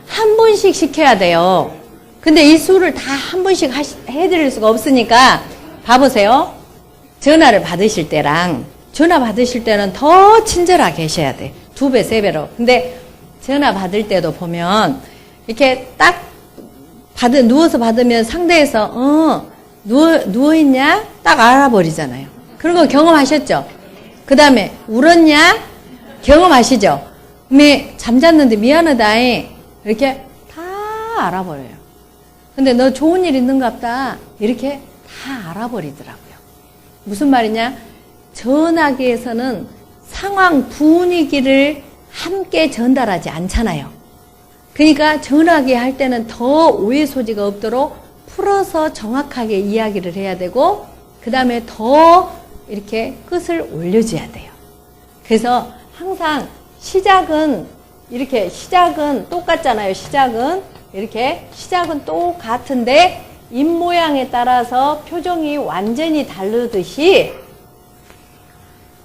한 분씩 시켜야 돼요. 근데 이 수를 다 한 분씩 해드릴 수가 없으니까 봐보세요. 전화를 받으실 때랑 전화 받으실 때는 더 친절하게 하셔야 돼. 2배, 3배로. 근데 전화 받을 때도 보면 이렇게 딱 누워서 받으면 상대에서 누워있냐? 딱 알아버리잖아요. 그런 거 경험하셨죠? 그 다음에 울었냐? 경험하시죠? 잠잤는데 미안하다. 이렇게 다 알아버려요. 근데 너 좋은 일 있는갑다. 이렇게 다 알아버리더라고요. 무슨 말이냐? 전화기에서는 상황 분위기를 함께 전달하지 않잖아요. 그러니까 전화기 할 때는 더 오해 소지가 없도록 풀어서 정확하게 이야기를 해야 되고, 그 다음에 더 이렇게 끝을 올려줘야 돼요. 그래서 항상 시작은 똑같잖아요. 시작은 똑같은데 입 모양에 따라서 표정이 완전히 다르듯이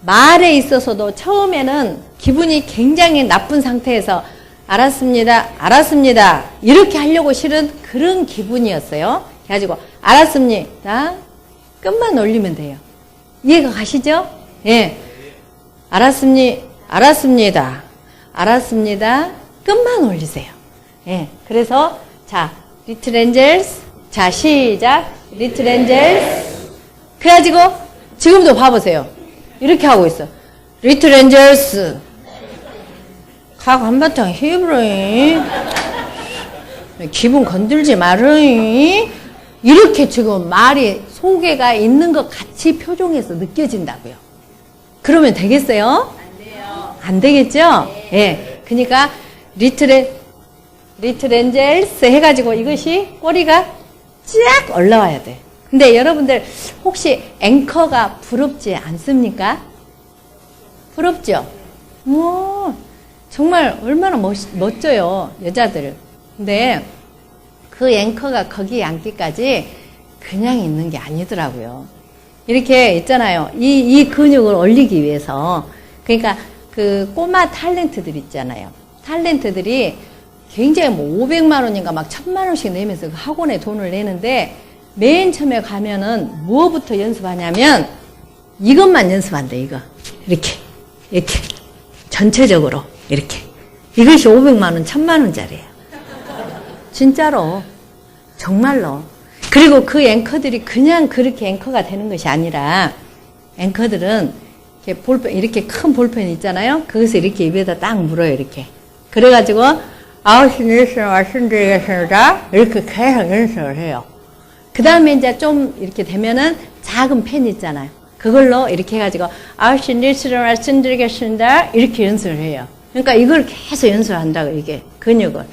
말에 있어서도 처음에는 기분이 굉장히 나쁜 상태에서 알았습니다 이렇게 하려고 싫은 그런 기분이었어요. 그래가지고 알았습니다 끝만 올리면 돼요. 이해가 가시죠? 예. 알았습니다 끝만 올리세요. 예. 그래서 자, Little Angels, 자 시작, Little Angels. 그래가지고 지금도 봐보세요. 이렇게 하고 있어. Little Angels. 각 한바탕 힘으로잉. 기분 건들지 마르잉. 이렇게 지금 말이 소개가 있는 것 같이 표정에서 느껴진다고요. 그러면 되겠어요? 안 돼요. 안 되겠죠? 예. 네. 그러니까 Little Angels 해가지고 이것이 꼬리가 쫙 올라와야 돼. 근데 여러분들 혹시 앵커가 부럽지 않습니까? 부럽죠? 정말 얼마나 멋져요, 여자들. 근데 그 앵커가 거기에 앉기까지 그냥 있는 게 아니더라고요. 이렇게 있잖아요. 이 근육을 올리기 위해서. 그러니까 그 꼬마 탤런트들 있잖아요. 탤런트들이 굉장히 뭐 500만 원인가 막 1000만 원씩 내면서 그 학원에 돈을 내는데 맨 처음에 가면은 뭐부터 연습하냐면 이것만 연습한대, 이거. 이렇게. 전체적으로. 이렇게. 이것이 500만 원, 1000만 원짜리예요. 진짜로. 정말로. 그리고 그 앵커들이 그냥 그렇게 앵커가 되는 것이 아니라 앵커들은 이렇게 볼펜, 이렇게 큰 볼펜 있잖아요. 그것을 이렇게 입에다 딱 물어요, 이렇게. 그래가지고 말씀드리겠습니다. 이렇게 계속 연습을 해요. 그 다음에 이제 좀 이렇게 되면은 작은 펜 있잖아요. 그걸로 이렇게 해가지고 말씀드리겠습니다. 이렇게 연습을 해요. 그러니까 이걸 계속 연습한다고, 이게 근육을.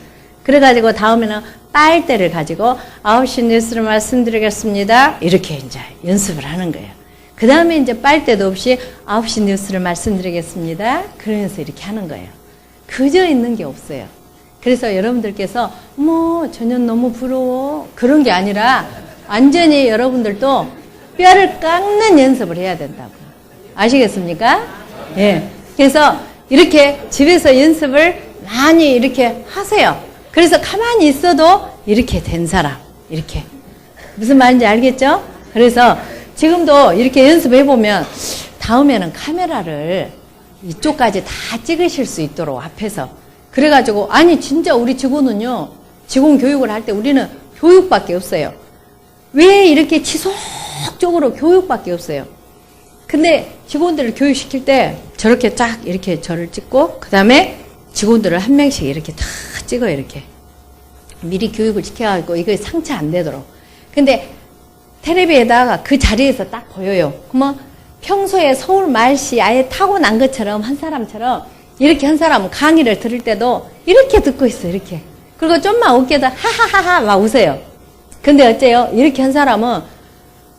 그래가지고 다음에는 빨대를 가지고 9시 뉴스를 말씀드리겠습니다. 이렇게 이제 연습을 하는 거예요. 그 다음에 이제 빨대도 없이 9시 뉴스를 말씀드리겠습니다. 그러면서 이렇게 하는 거예요. 그저 있는 게 없어요. 그래서 여러분들께서 전혀 너무 부러워 그런 게 아니라 완전히 여러분들도 뼈를 깎는 연습을 해야 된다고. 아시겠습니까? 예. 그래서 이렇게 집에서 연습을 많이 이렇게 하세요. 그래서 가만히 있어도 이렇게 된 사람, 이렇게. 무슨 말인지 알겠죠? 그래서 지금도 이렇게 연습해보면 다음에는 카메라를 이쪽까지 다 찍으실 수 있도록 앞에서. 그래가지고, 아니, 진짜 우리 직원은요, 직원 교육을 할 때 우리는 교육밖에 없어요. 왜 이렇게 지속적으로 교육밖에 없어요? 근데 직원들을 교육시킬 때 저렇게 쫙 이렇게 저를 찍고, 그 다음에 직원들을 한 명씩 이렇게 다 찍어요, 이렇게. 미리 교육을 시켜가지고 이거 상처 안 되도록. 근데 텔레비에다가 그 자리에서 딱 보여요. 그러면 평소에 서울 말씨 아예 타고난 것처럼 한 사람처럼 이렇게 한 사람은 강의를 들을 때도 이렇게 듣고 있어, 이렇게. 그리고 좀만 웃겨도 하하하하 막 웃어요. 근데 어째요? 이렇게 한 사람은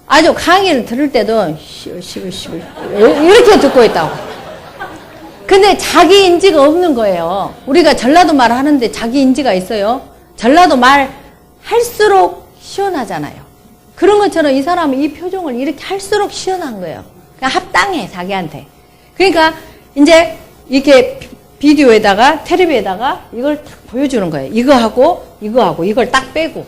아주 강의를 들을 때도 이렇게 듣고 있다고. 근데 자기 인지가 없는 거예요. 우리가 전라도 말 하는데 자기 인지가 있어요. 전라도 말 할수록 시원하잖아요. 그런 것처럼 이 사람은 이 표정을 이렇게 할수록 시원한 거예요. 그러니까 합당해, 자기한테. 그러니까 이제 이렇게 비디오에다가 텔레비에다가 이걸 딱 보여주는 거예요. 이거하고 이걸 딱 빼고.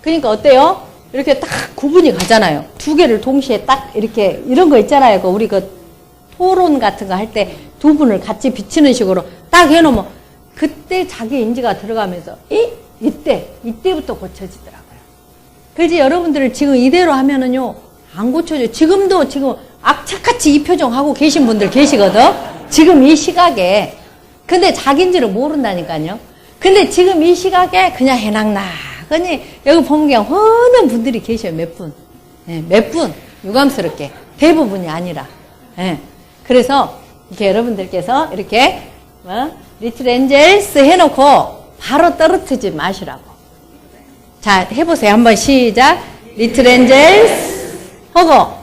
그러니까 어때요? 이렇게 딱 구분이 가잖아요. 두 개를 동시에 딱 이렇게 이런 거 있잖아요. 우리 토론 같은 거 할 때 두 분을 같이 비치는 식으로 딱 해놓으면 그때 자기 인지가 들어가면서 이때부터 고쳐지더라고요. 그래서 여러분들을 지금 이대로 하면은요 안 고쳐져요. 지금도 지금 악착같이 이 표정 하고 계신 분들 계시거든. 지금 이 시각에. 근데 자기인지를 모른다니까요. 근데 지금 이 시각에 그냥 해낙낙하니 여기 보면 그냥 훤한 분들이 계셔요. 몇 분. 네, 몇 분. 유감스럽게. 대부분이 아니라. 네. 그래서 이렇게 여러분들께서 이렇게 리틀 엔젤스 해놓고 바로 떨어뜨리지 마시라고. 자, 해보세요. 한번 시작. 리틀 엔젤스. 하고,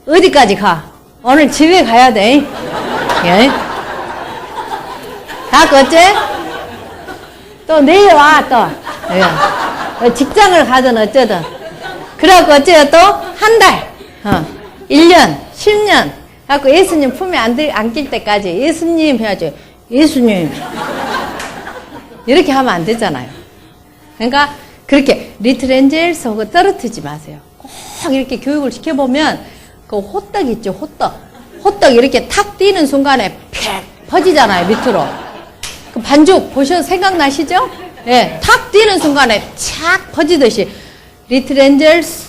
어디까지 가? 오늘 집에 가야 돼. 예? 다 껐지? 또 내일 와, 또. 예. 직장을 가든 어쩌든. 그래갖고 어째요? 또? 한 달. 1년, 10년. 갖고 예수님 품에 안길 때까지 예수님 해야지. 예수님. 이렇게 하면 안 되잖아요. 그러니까 그렇게 리틀 엔젤스하고 떨어뜨리지 마세요. 꼭 이렇게 교육을 시켜보면 그 호떡 있죠, 호떡. 호떡 이렇게 탁 뛰는 순간에 팩 퍼지잖아요, 밑으로. 그 반죽 보셔 생각나시죠? 예, 탁 뛰는 순간에 착 퍼지듯이 리틀 엔젤스,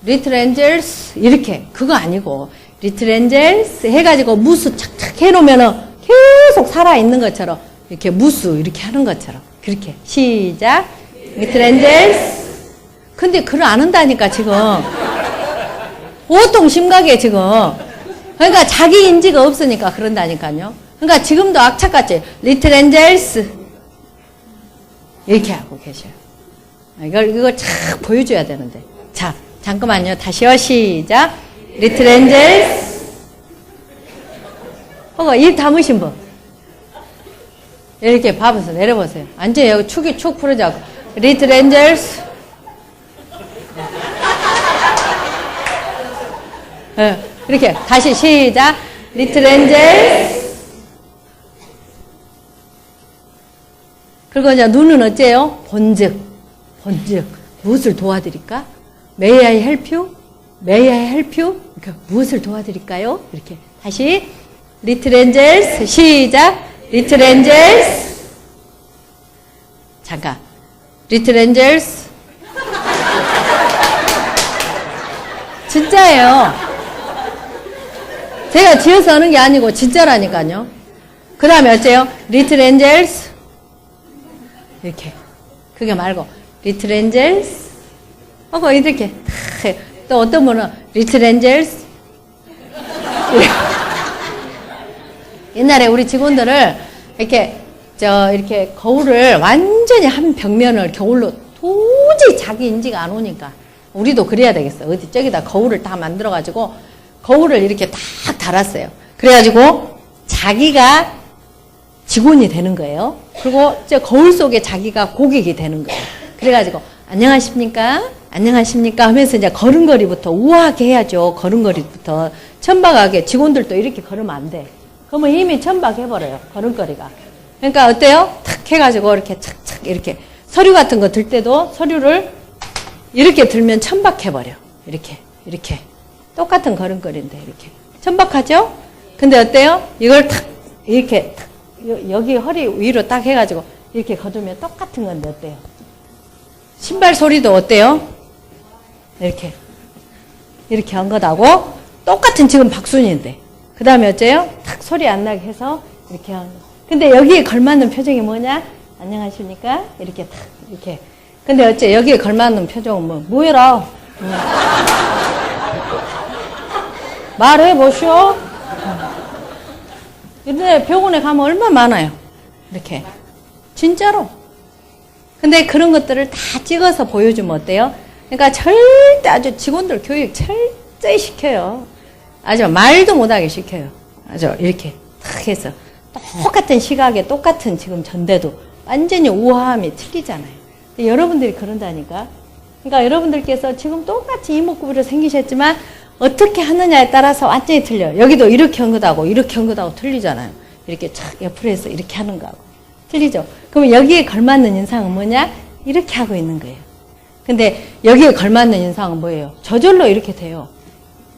리틀 엔젤스 이렇게 그거 아니고 리틀 엔젤스 해가지고 무스 착착 해놓으면은 계속 살아있는 것처럼 이렇게 무스 이렇게 하는 것처럼 그렇게 시작. 리틀 엔젤스. 근데 그걸 안 한다니까 지금. 보통 심각해 지금. 그러니까 자기 인지가 없으니까 그런다니까요. 그러니까 지금도 악착같이 리틀 엔젤스 이렇게 하고 계셔요. 이걸 착 보여줘야 되는데. 자, 잠깐만요. 다시요. 시작. 리틀 엔젤스. 입 담으신 분. 이렇게 봐보세요. 내려보세요. 앉아요. 축이 축 풀어자고. 리틀 엔젤스. 네, 이렇게 다시 시작. 리틀 엔젤스. 그리고 이제 눈은 어째요? 본즉. 본즉. 무엇을 도와드릴까? May I help you? May I help you? 그러니까 무엇을 도와드릴까요? 이렇게 다시 리틀 엔젤스. 시작. 리틀 엔젤스. 잠깐. 리틀 엔젤스. 진짜예요. 제가 지어서 하는 게 아니고 진짜라니까요. 그 다음에 어째요? 리틀 엔젤스. 이렇게. 그게 말고 리틀 엔젤스. 이렇게. 또 어떤 분은 리틀 엔젤스. 옛날에 우리 직원들을 이렇게 거울을 완전히 한 벽면을 겨울로 도저히 자기 인지가 안 오니까 우리도 그래야 되겠어. 어디 저기다 거울을 다 만들어가지고 거울을 이렇게 딱 달았어요. 그래가지고 자기가 직원이 되는 거예요. 그리고 저 거울 속에 자기가 고객이 되는 거예요. 그래가지고 안녕하십니까? 안녕하십니까? 하면서 이제 걸음걸이부터 우아하게 해야죠. 걸음걸이부터. 천박하게 직원들도 이렇게 걸으면 안 돼. 그러면 이미 천박해버려요. 걸음걸이가. 그러니까 어때요? 탁 해가지고 이렇게 착착 이렇게 서류 같은 거 들 때도 서류를 이렇게 들면 천박해버려. 이렇게. 똑같은 걸음걸이인데 이렇게. 천박하죠? 근데 어때요? 이걸 탁 이렇게 탁 여기 허리 위로 딱 해가지고 이렇게 걸으면 똑같은 건데 어때요? 신발 소리도 어때요? 이렇게 한 것하고 똑같은 지금 박순인데 그 다음에 어째요? 탁 소리 안 나게 해서 이렇게 하는 거. 근데 여기에 걸맞는 표정이 뭐냐? 안녕하십니까? 이렇게 탁 이렇게. 근데 어째 여기에 걸맞는 표정은 뭐해라? 말해보시오. 근데 병원에 가면 얼마나 많아요. 이렇게. 진짜로. 근데 그런 것들을 다 찍어서 보여주면 어때요? 그러니까 절대 아주 직원들 교육 철저히 시켜요. 아주 말도 못하게 시켜요. 아주 이렇게 탁 해서. 똑같은 시각에 똑같은 지금 전대도 완전히 우아함이 틀리잖아요. 근데 여러분들이 그런다니까. 그러니까 여러분들께서 지금 똑같이 이목구비로 생기셨지만 어떻게 하느냐에 따라서 완전히 틀려요. 여기도 이렇게 한 것하고 이렇게 한 것하고 틀리잖아요. 이렇게 착 옆으로 해서 이렇게 하는 거하고. 틀리죠? 그럼 여기에 걸맞는 인상은 뭐냐? 이렇게 하고 있는 거예요. 근데 여기에 걸맞는 인상은 뭐예요? 저절로 이렇게 돼요.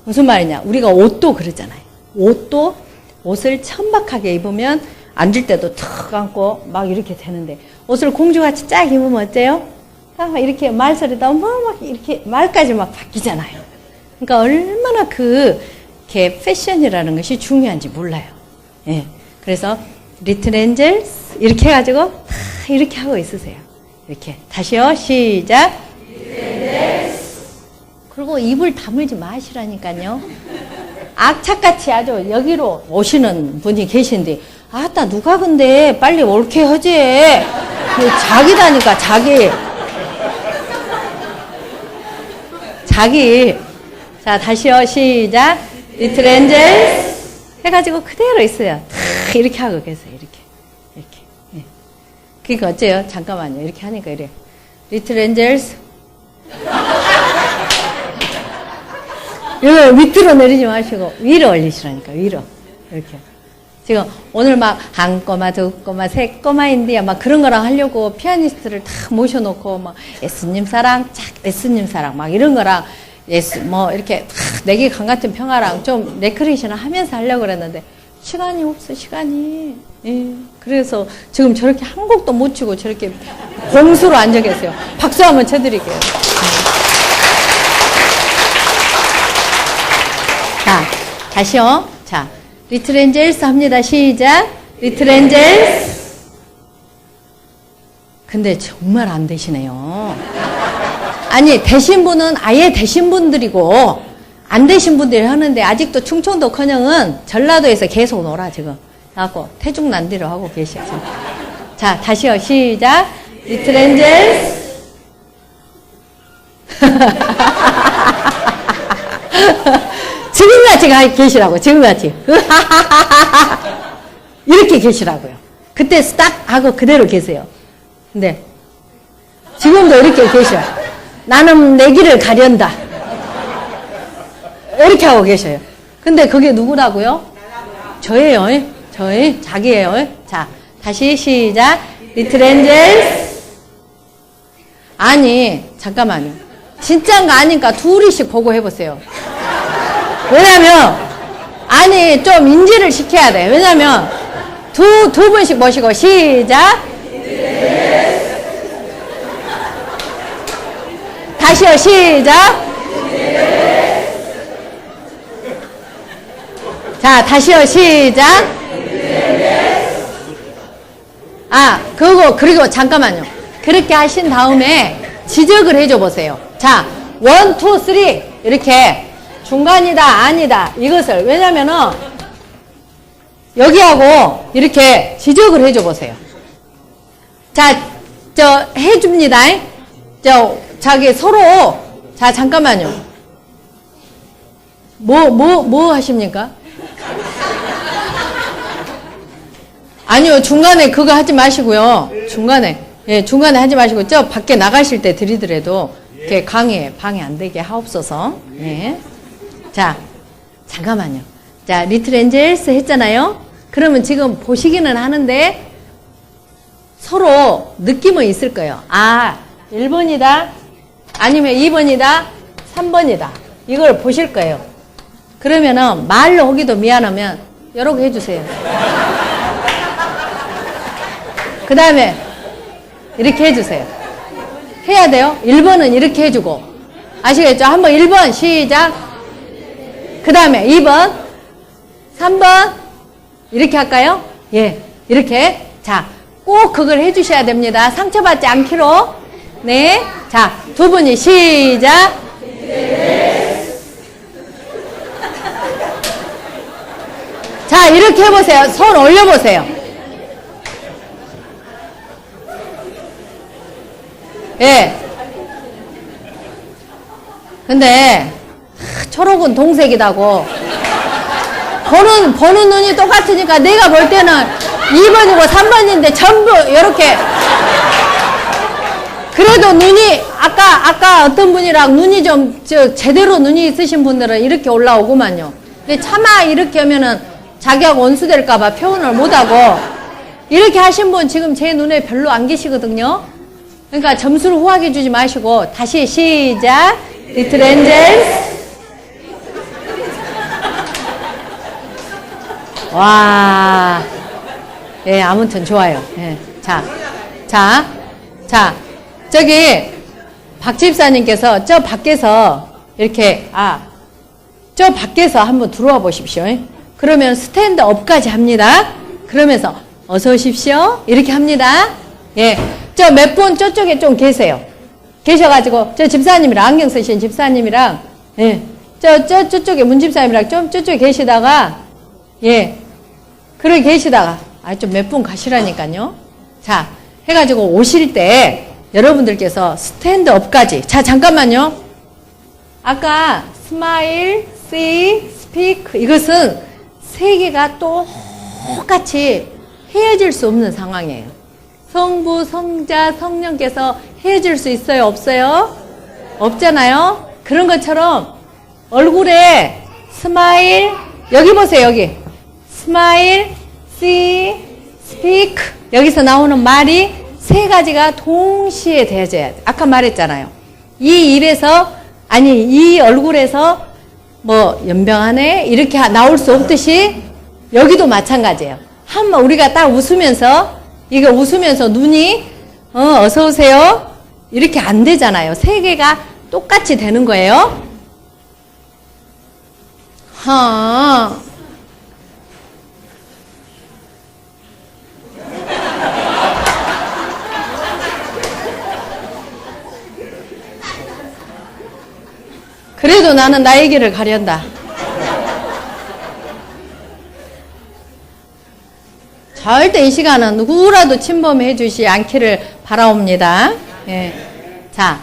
무슨 말이냐? 우리가 옷도 그러잖아요. 옷도 옷을 천박하게 입으면 앉을 때도 턱 앉고 막 이렇게 되는데 옷을 공주같이 쫙 입으면 어때요? 이렇게 말소리도 막 이렇게 말까지 막 바뀌잖아요. 그러니까 얼마나 이렇게 패션이라는 것이 중요한지 몰라요. 예. 그래서 리틀 엔젤스 이렇게 해가지고 다 이렇게 하고 있으세요. 이렇게 다시요. 시작. 리틀 엔젤스. 그리고 입을 다물지 마시라니까요. 악착같이 아주 여기로 오시는 분이 계신데 아따 누가 근데 빨리 옳게 하지. 자기다니까, 자기. 자기. 자, 다시요. 시작. 리틀 엔젤스. 해가지고 그대로 있어요. 이렇게 하고 계세요. 이렇게. 이렇게. 예. 그러니까 어째요? 잠깐만요. 이렇게 하니까 이래. 리틀 엔젤스. 이거 밑으로 내리지 마시고 위로 올리시라니까. 위로. 이렇게. 지금 오늘 막 한 꼬마, 두 꼬마, 세 꼬마인데요. 막 그런 거랑 하려고 피아니스트를 다 모셔놓고 막 예수님 사랑, 짝 예수님 사랑 막 이런 거랑 예수 뭐 이렇게 내기 강 같은 평화랑 좀 레크레이션을 하면서 하려고 그랬는데 시간이 없어, 시간이. 예. 그래서 지금 저렇게 한 곡도 못 치고 저렇게 공수로 앉아 계세요. 박수 한번 쳐드릴게요. 자, 다시요. 자, 리틀 엔젤스 합니다. 시작. 리틀 엔젤스. 근데 정말 안 되시네요. 아니, 되신 분은 아예 되신 분들이고 안 되신 분들이 하는데 아직도 충청도커녕은 전라도에서 계속 놀아 지금. 하고 태중난디로 하고 계셔 지금. 자, 다시요. 시작. 리틀 엔젤스. 지금같이 계시라고, 지금같이. 이렇게 계시라고요. 그때 딱 하고 그대로 계세요. 근데, 지금도 이렇게 계셔. 나는 내 길을 가련다. 이렇게 하고 계셔요. 근데 그게 누구라고요? 저예요. 저의, 자기예요. 자, 다시 시작. 리틀 엔젤스. 아니, 잠깐만요. 진짜인가 아닌가 둘이씩 보고 해보세요. 왜냐면, 아니, 좀 인지를 시켜야 돼. 왜냐면, 두 분씩 모시고, 시작. 다시요, 시작. 자, 다시요, 시작. 그리고 잠깐만요. 그렇게 하신 다음에 지적을 해줘 보세요. 자, 1, 2, 3. 이렇게. 중간이다, 아니다. 이것을. 왜냐면은, 여기하고 이렇게 지적을 해줘 보세요. 자, 해줍니다. 자기 서로, 자, 잠깐만요. 뭐 하십니까? 아니요, 중간에 그거 하지 마시고요. 중간에 하지 마시고, 저 밖에 나가실 때 드리더라도, 이렇게 방해 안 되게 하옵소서. 네. 자, 잠깐만요. 자, 리틀 엔젤스 했잖아요? 그러면 지금 보시기는 하는데 서로 느낌은 있을 거예요. 1번이다. 아니면 2번이다. 3번이다. 이걸 보실 거예요. 그러면은 말로 하기도 미안하면 이렇게 해주세요. 그 다음에 이렇게 해주세요. 해야 돼요. 1번은 이렇게 해주고. 아시겠죠? 한번 1번 시작. 그 다음에 2번, 3번, 이렇게 할까요? 예, 이렇게. 자, 꼭 그걸 해주셔야 됩니다. 상처받지 않기로. 네. 자, 두 분이 시작. 자, 이렇게 해보세요. 손 올려보세요. 예. 근데, 초록은 동색이다고. 보는 눈이 똑같으니까 내가 볼 때는 2번이고 3번인데 전부 이렇게. 그래도 눈이 아까 어떤 분이랑 눈이 좀 제대로 눈이 있으신 분들은 이렇게 올라오구만요. 근데 차마 이렇게 하면은 자기하고 원수될까봐 표현을 못하고 이렇게 하신 분 지금 제 눈에 별로 안 계시거든요. 그러니까 점수를 후하게 주지 마시고 다시 시작. 리틀 엔젤스. 와, 예, 아무튼 좋아요. 예, 자, 저기 박 집사님께서 저 밖에서 이렇게 저 밖에서 한번 들어와 보십시오. 그러면 스탠드업까지 합니다. 그러면서 어서 오십시오. 이렇게 합니다. 예, 저 몇 분 저쪽에 좀 계세요. 계셔가지고 저 집사님이랑 안경 쓰신 집사님이랑 예, 저쪽에 문 집사님이랑 좀 저쪽에 계시다가 예, 그러게 계시다가 좀 몇 분 가시라니까요. 자, 해가지고 오실 때 여러분들께서 스탠드업까지. 자, 잠깐만요. 아까 스마일, see, speak 이것은 세 개가 똑같이 헤어질 수 없는 상황이에요. 성부, 성자, 성령께서 헤어질 수 있어요? 없어요? 없잖아요? 그런 것처럼 얼굴에 스마일, 여기 보세요, 여기. 스마일, see, speak. 여기서 나오는 말이 세 가지가 동시에 되어져야 돼. 아까 말했잖아요. 이 입에서, 아니, 이 얼굴에서 뭐, 연병하네? 이렇게 나올 수 없듯이 여기도 마찬가지예요. 한번 우리가 딱 웃으면서, 이거 웃으면서 눈이, 어서오세요? 이렇게 안 되잖아요. 세 개가 똑같이 되는 거예요. 그래도 나는 나의 길을 가련다. 절대 이 시간은 누구라도 침범해 주지 않기를 바라옵니다. 예. 자,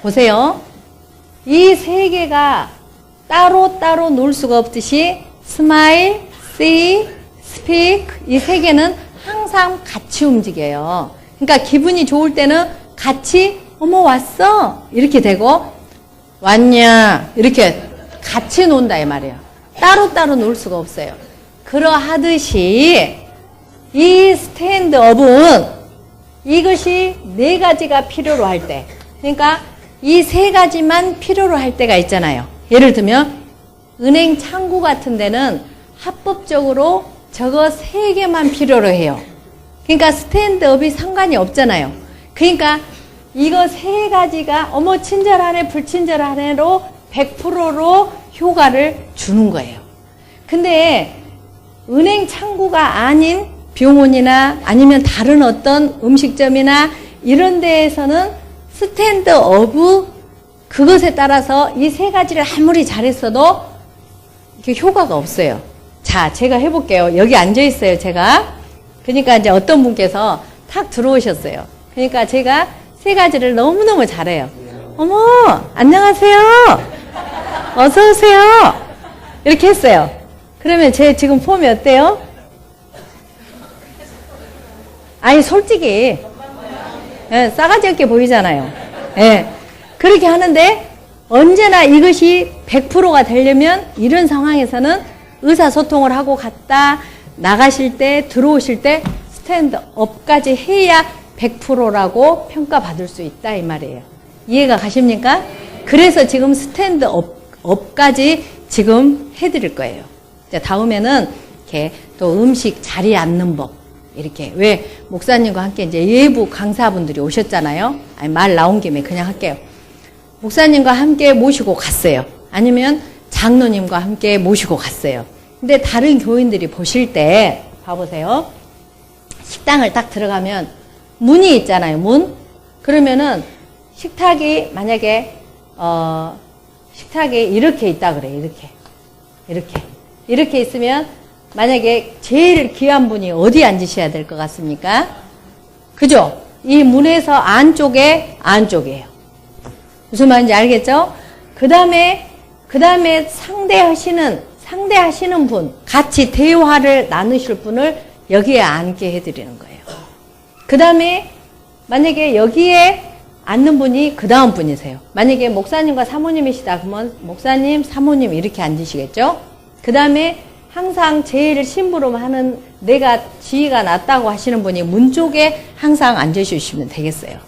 보세요. 이 세 개가 따로따로 놀 수가 없듯이 스마일, see, speak 이 세 개는 항상 같이 움직여요. 그러니까 기분이 좋을 때는 같이 어머 왔어 이렇게 되고 왔냐 이렇게 같이 논다 이 말이에요. 따로따로 놀 수가 없어요. 그러하듯이 이 스탠드업은 이것이 네 가지가 필요로 할 때, 그러니까 이 세 가지만 필요로 할 때가 있잖아요. 예를 들면 은행 창구 같은 데는 합법적으로 저거 세 개만 필요로 해요. 그러니까 스탠드업이 상관이 없잖아요. 그러니까 이거 세 가지가 어머 친절하네 불친절하네로 100%로 효과를 주는 거예요. 근데 은행 창구가 아닌 병원이나 아니면 다른 어떤 음식점이나 이런 데에서는 스탠드업의 그것에 따라서 이 세 가지를 아무리 잘했어도 이게 효과가 없어요. 자, 제가 해볼게요. 여기 앉아있어요, 제가. 그러니까 이제 어떤 분께서 탁 들어오셨어요. 그러니까 제가 세 가지를 너무너무 잘해요. 어머, 안녕하세요. 어서오세요. 이렇게 했어요. 그러면 제 지금 폼이 어때요? 아니, 솔직히. 예, 싸가지 없게 보이잖아요. 예. 그렇게 하는데 언제나 이것이 100%가 되려면 이런 상황에서는 의사소통을 하고 갔다 나가실 때 들어오실 때 스탠드업까지 해야 100%라고 평가받을 수 있다 이 말이에요. 이해가 가십니까? 그래서 지금 스탠드업까지 지금 해드릴 거예요. 자, 다음에는 이렇게 또 음식 자리에 앉는 법 이렇게 왜 목사님과 함께 이제 예부 강사분들이 오셨잖아요. 아니, 말 나온 김에 그냥 할게요. 목사님과 함께 모시고 갔어요. 아니면 장로님과 함께 모시고 갔어요. 근데 다른 교인들이 보실 때 봐보세요. 식당을 딱 들어가면 문이 있잖아요. 문. 그러면은 식탁이 만약에 식탁이 이렇게 있다 그래. 이렇게 있으면 만약에 제일 귀한 분이 어디 앉으셔야 될 것 같습니까? 그죠? 이 문에서 안쪽이에요. 무슨 말인지 알겠죠? 그 다음에 상대하시는 분, 같이 대화를 나누실 분을 여기에 앉게 해드리는 거예요. 그 다음에 만약에 여기에 앉는 분이 그 다음 분이세요. 만약에 목사님과 사모님이시다 그러면 목사님, 사모님 이렇게 앉으시겠죠? 그 다음에 항상 제일 심부름 하는 내가 지위가 낮다고 하시는 분이 문 쪽에 항상 앉아주시면 되겠어요.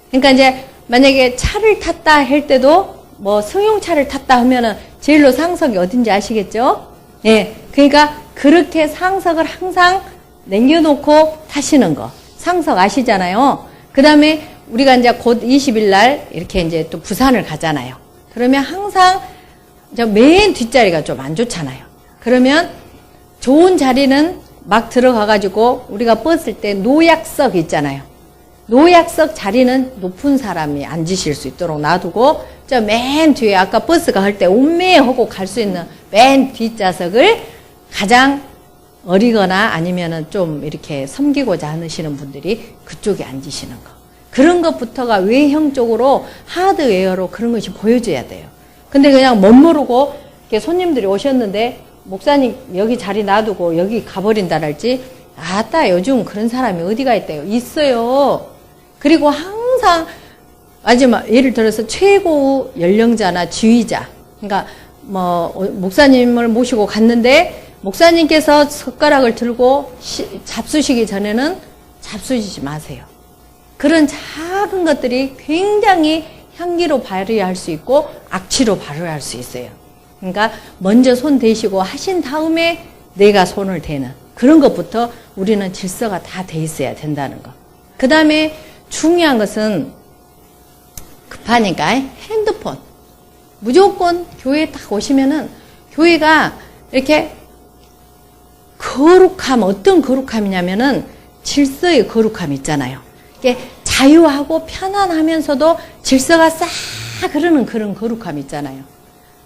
그러니까 이제 만약에 차를 탔다 할 때도 뭐 승용차를 탔다 하면은 제일로 상석이 어딘지 아시겠죠? 예. 그러니까 그렇게 상석을 항상 남겨놓고 타시는 거. 상석 아시잖아요. 그 다음에 우리가 이제 곧 20일 날 이렇게 이제 또 부산을 가잖아요. 그러면 항상 맨 뒷자리가 좀 안 좋잖아요. 그러면 좋은 자리는 막 들어가가지고 우리가 뻗을 때 노약석 있잖아요. 노약석 자리는 높은 사람이 앉으실 수 있도록 놔두고 저 맨 뒤에 아까 버스가 할 때 운매하고 갈 수 있는 맨 뒷좌석을 가장 어리거나 아니면은 좀 이렇게 섬기고자 하시는 분들이 그쪽에 앉으시는 거. 그런 것부터가 외형적으로 하드웨어로 그런 것이 보여줘야 돼요. 근데 그냥 멋모르고 이렇게 손님들이 오셨는데 목사님 여기 자리 놔두고 여기 가버린다랄지, 아따 요즘 그런 사람이 어디가 있대요. 있어요. 그리고 항상 마지막 예를 들어서 최고 연령자나 지휘자, 그러니까 뭐 목사님을 모시고 갔는데 목사님께서 숟가락을 들고 잡수시기 전에는 잡수시지 마세요. 그런 작은 것들이 굉장히 향기로 발휘할 수 있고 악취로 발휘할 수 있어요. 그러니까 먼저 손 대시고 하신 다음에 내가 손을 대는 그런 것부터 우리는 질서가 다 돼 있어야 된다는 거. 그 다음에 중요한 것은 급하니까 핸드폰. 무조건 교회에 딱 오시면은 교회가 이렇게 거룩함, 어떤 거룩함이냐면은 질서의 거룩함 있잖아요. 이게 자유하고 편안하면서도 질서가 싹 흐르는 그런 거룩함 있잖아요.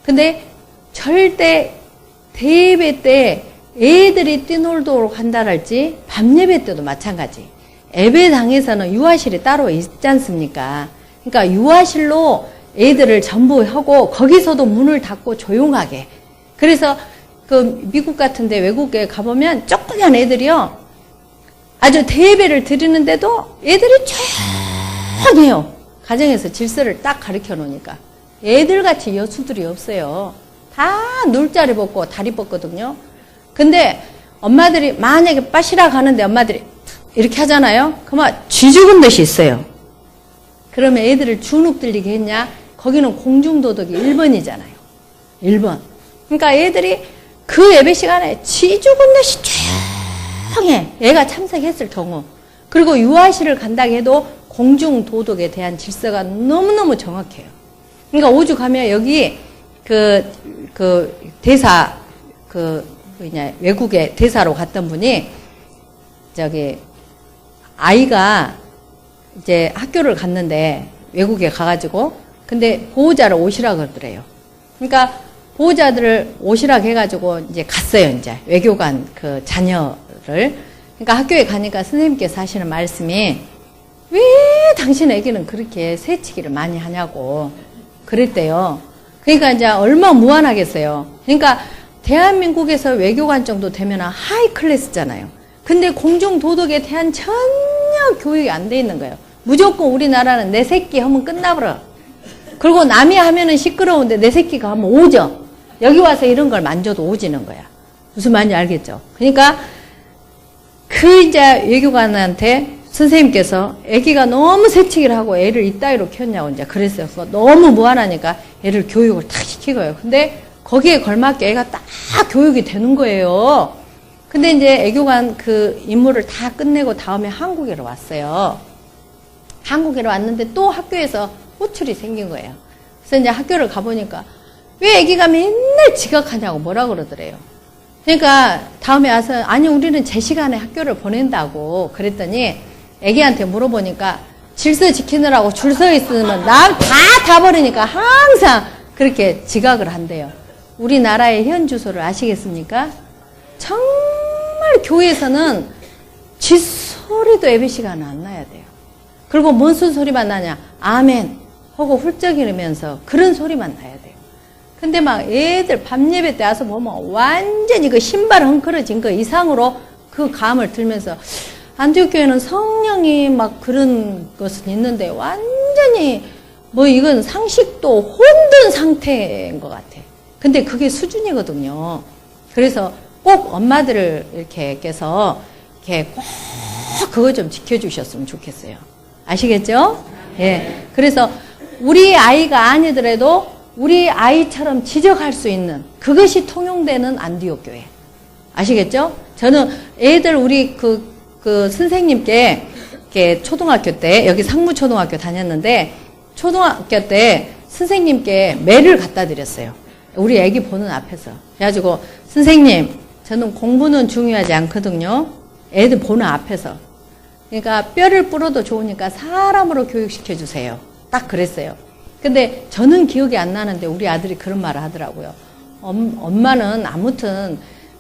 근데 절대 대예배 때 애들이 뛰놀도록 한다랄지 밤예배 때도 마찬가지. 예배당에서는 유아실이 따로 있지 않습니까? 그러니까 유아실로 애들을 전부 하고 거기서도 문을 닫고 조용하게. 그래서 그 미국 같은데 외국에 가보면 조그만 애들이요, 아주 대예배를 드리는데도 애들이 조용해요. 가정에서 질서를 딱 가르쳐 놓으니까. 애들같이 여수들이 없어요. 다 놀자리 벗고 다리 뻗거든요. 근데 엄마들이 만약에 빠시라 가는데 엄마들이 이렇게 하잖아요. 그러면 쥐 죽은 듯이 있어요. 그러면 애들을 주눅 들리게 했냐? 거기는 공중도덕이 1번이잖아요. 1번. 그러니까 애들이 그 예배 시간에 쥐 죽은 듯이 조용해. 애가 참석했을 경우. 그리고 유아실을 간다고 해도 공중도덕에 대한 질서가 너무너무 정확해요. 그러니까 오죽하면 여기 대사, 외국에 대사로 갔던 분이 아이가 이제 학교를 갔는데 외국에 가가지고 근데 보호자를 오시라 그러더래요. 그러니까 보호자들을 오시라 해가지고 이제 갔어요. 이제 외교관 그 자녀를. 그러니까 학교에 가니까 선생님께서 하시는 말씀이 왜 당신 애기는 그렇게 새치기를 많이 하냐고 그랬대요. 그러니까 이제 얼마나 무한하겠어요. 그러니까 대한민국에서 외교관 정도 되면 하이 클래스잖아요. 근데 공중도덕에 대한 전혀 교육이 안 돼 있는 거예요. 무조건 우리나라는 내 새끼 하면 끝나버려. 그리고 남이 하면은 시끄러운데 내 새끼가 하면 오죠. 여기 와서 이런 걸 만져도 오지는 거야. 무슨 말인지 알겠죠? 그러니까 이제 외교관한테 선생님께서 애기가 너무 새치기를 하고 애를 이따위로 키웠냐고 이제 그랬어요. 너무 무한하니까 애를 교육을 탁 시키고요. 근데 거기에 걸맞게 애가 딱 교육이 되는 거예요. 근데 이제 애교관 그 임무를 다 끝내고 다음에 한국으로 왔어요. 한국으로 왔는데 또 학교에서 호출이 생긴 거예요. 그래서 이제 학교를 가보니까 왜 애기가 맨날 지각하냐고 뭐라 그러더래요. 그러니까 다음에 와서 아니 우리는 제 시간에 학교를 보낸다고 그랬더니 애기한테 물어보니까 질서 지키느라고 줄 서 있으면 다 타버리니까 항상 그렇게 지각을 한대요. 우리나라의 현 주소를 아시겠습니까? 정말 교회에서는 쥐소리도 예배 시간은 안 나야 돼요. 그리고 무슨 소리만 나냐? 아멘 하고 훌쩍 이러면서 그런 소리만 나야 돼요. 근데 막 애들 밤 예배 때 와서 보면 완전히 그 신발 헝클어진 거 이상으로 그 감을 들면서 안디옥 교회는 성령이 막 그런 것은 있는데 완전히 뭐 이건 상식도 혼돈 상태인 것 같아. 근데 그게 수준이거든요. 그래서 꼭 엄마들을 이렇게 께서 이렇게 꼭 그거 좀 지켜주셨으면 좋겠어요. 아시겠죠? 예. 그래서 우리 아이가 아니더라도 우리 아이처럼 지적할 수 있는 그것이 통용되는 안디옥 교회. 아시겠죠? 저는 애들 우리 그 선생님께 이렇게 초등학교 때 여기 상무초등학교 다녔는데 초등학교 때 선생님께 매를 갖다 드렸어요. 우리 애기 보는 앞에서. 그래가지고 선생님 저는 공부는 중요하지 않거든요. 애들 보는 앞에서. 그러니까 뼈를 뿌려도 좋으니까 사람으로 교육시켜 주세요. 딱 그랬어요. 근데 저는 기억이 안 나는데 우리 아들이 그런 말을 하더라고요. 엄마는 아무튼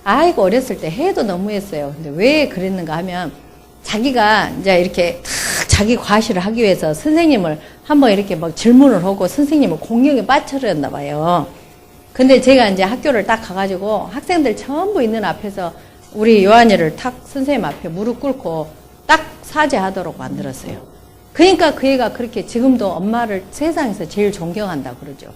아이고, 어렸을 때 해도 너무했어요. 근데 왜 그랬는가 하면, 자기가 이제 이렇게 탁 자기 과시를 하기 위해서 선생님을 한번 이렇게 막 질문을 하고 선생님을 공격에 빠뜨렸나 봐요. 근데 제가 이제 학교를 딱 가가지고 학생들 전부 있는 앞에서 우리 요한이를 탁 선생님 앞에 무릎 꿇고 딱 사죄하도록 만들었어요. 그러니까 그 애가 그렇게 지금도 엄마를 세상에서 제일 존경한다 그러죠.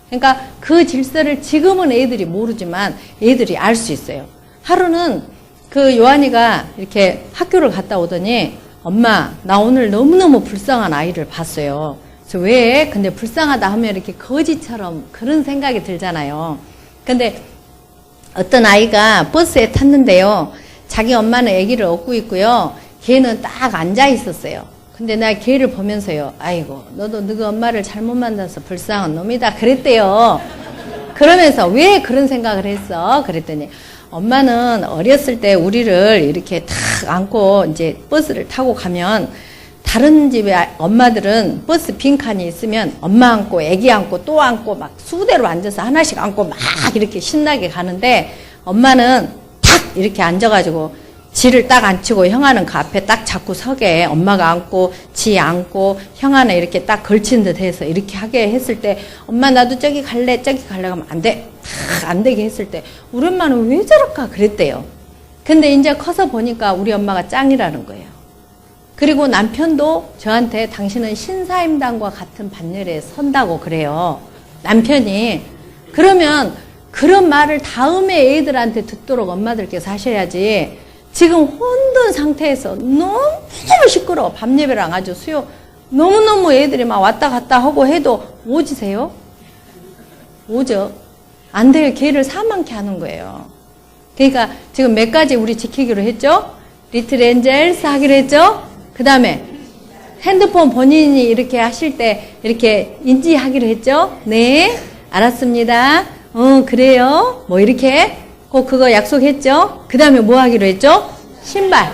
그러니까 그 질서를 지금은 애들이 모르지만 애들이 알 수 있어요. 하루는 그 요한이가 이렇게 학교를 갔다 오더니 엄마, 나 오늘 너무너무 불쌍한 아이를 봤어요. 그래서 왜? 근데 불쌍하다 하면 이렇게 거지처럼 그런 생각이 들잖아요. 근데 어떤 아이가 버스에 탔는데요. 자기 엄마는 아기를 업고 있고요. 걔는 딱 앉아 있었어요. 근데 나 걔를 보면서요. 아이고, 너도 너희 엄마를 잘못 만나서 불쌍한 놈이다. 그랬대요. 그러면서 왜 그런 생각을 했어? 그랬더니 엄마는 어렸을 때 우리를 이렇게 탁 안고 이제 버스를 타고 가면 다른 집에 엄마들은 버스 빈칸이 있으면 엄마 안고 애기 안고 또 안고 막 수대로 앉아서 하나씩 안고 막 이렇게 신나게 가는데 엄마는 탁 이렇게 앉아가지고 지를 딱 앉히고 형아는 그 앞에 딱 잡고 서게 엄마가 앉고 지 앉고 형아는 이렇게 딱 걸친 듯 해서 이렇게 하게 했을 때 엄마 나도 저기 갈래 하면 안 돼. 탁 안 되게 했을 때 우리 엄마는 왜 저럴까 그랬대요. 근데 이제 커서 보니까 우리 엄마가 짱이라는 거예요. 그리고 남편도 저한테 당신은 신사임당과 같은 반열에 선다고 그래요. 남편이. 그러면 그런 말을 다음에 애들한테 듣도록 엄마들께서 하셔야지. 지금 혼돈 상태에서 너무 시끄러워. 밤 예배랑 아주 수요 너무너무 애들이 막 왔다 갔다 하고 해도 오지세요? 오죠. 안 돼요. 걔를 사망케 하는 거예요. 그러니까 지금 몇 가지 우리 지키기로 했죠? 리틀 엔젤스 하기로 했죠? 그 다음에 핸드폰 본인이 이렇게 하실 때 이렇게 인지하기로 했죠? 네, 알았습니다. 그래요. 뭐 이렇게 꼭 그거 약속했죠? 그 다음에 뭐 하기로 했죠? 신발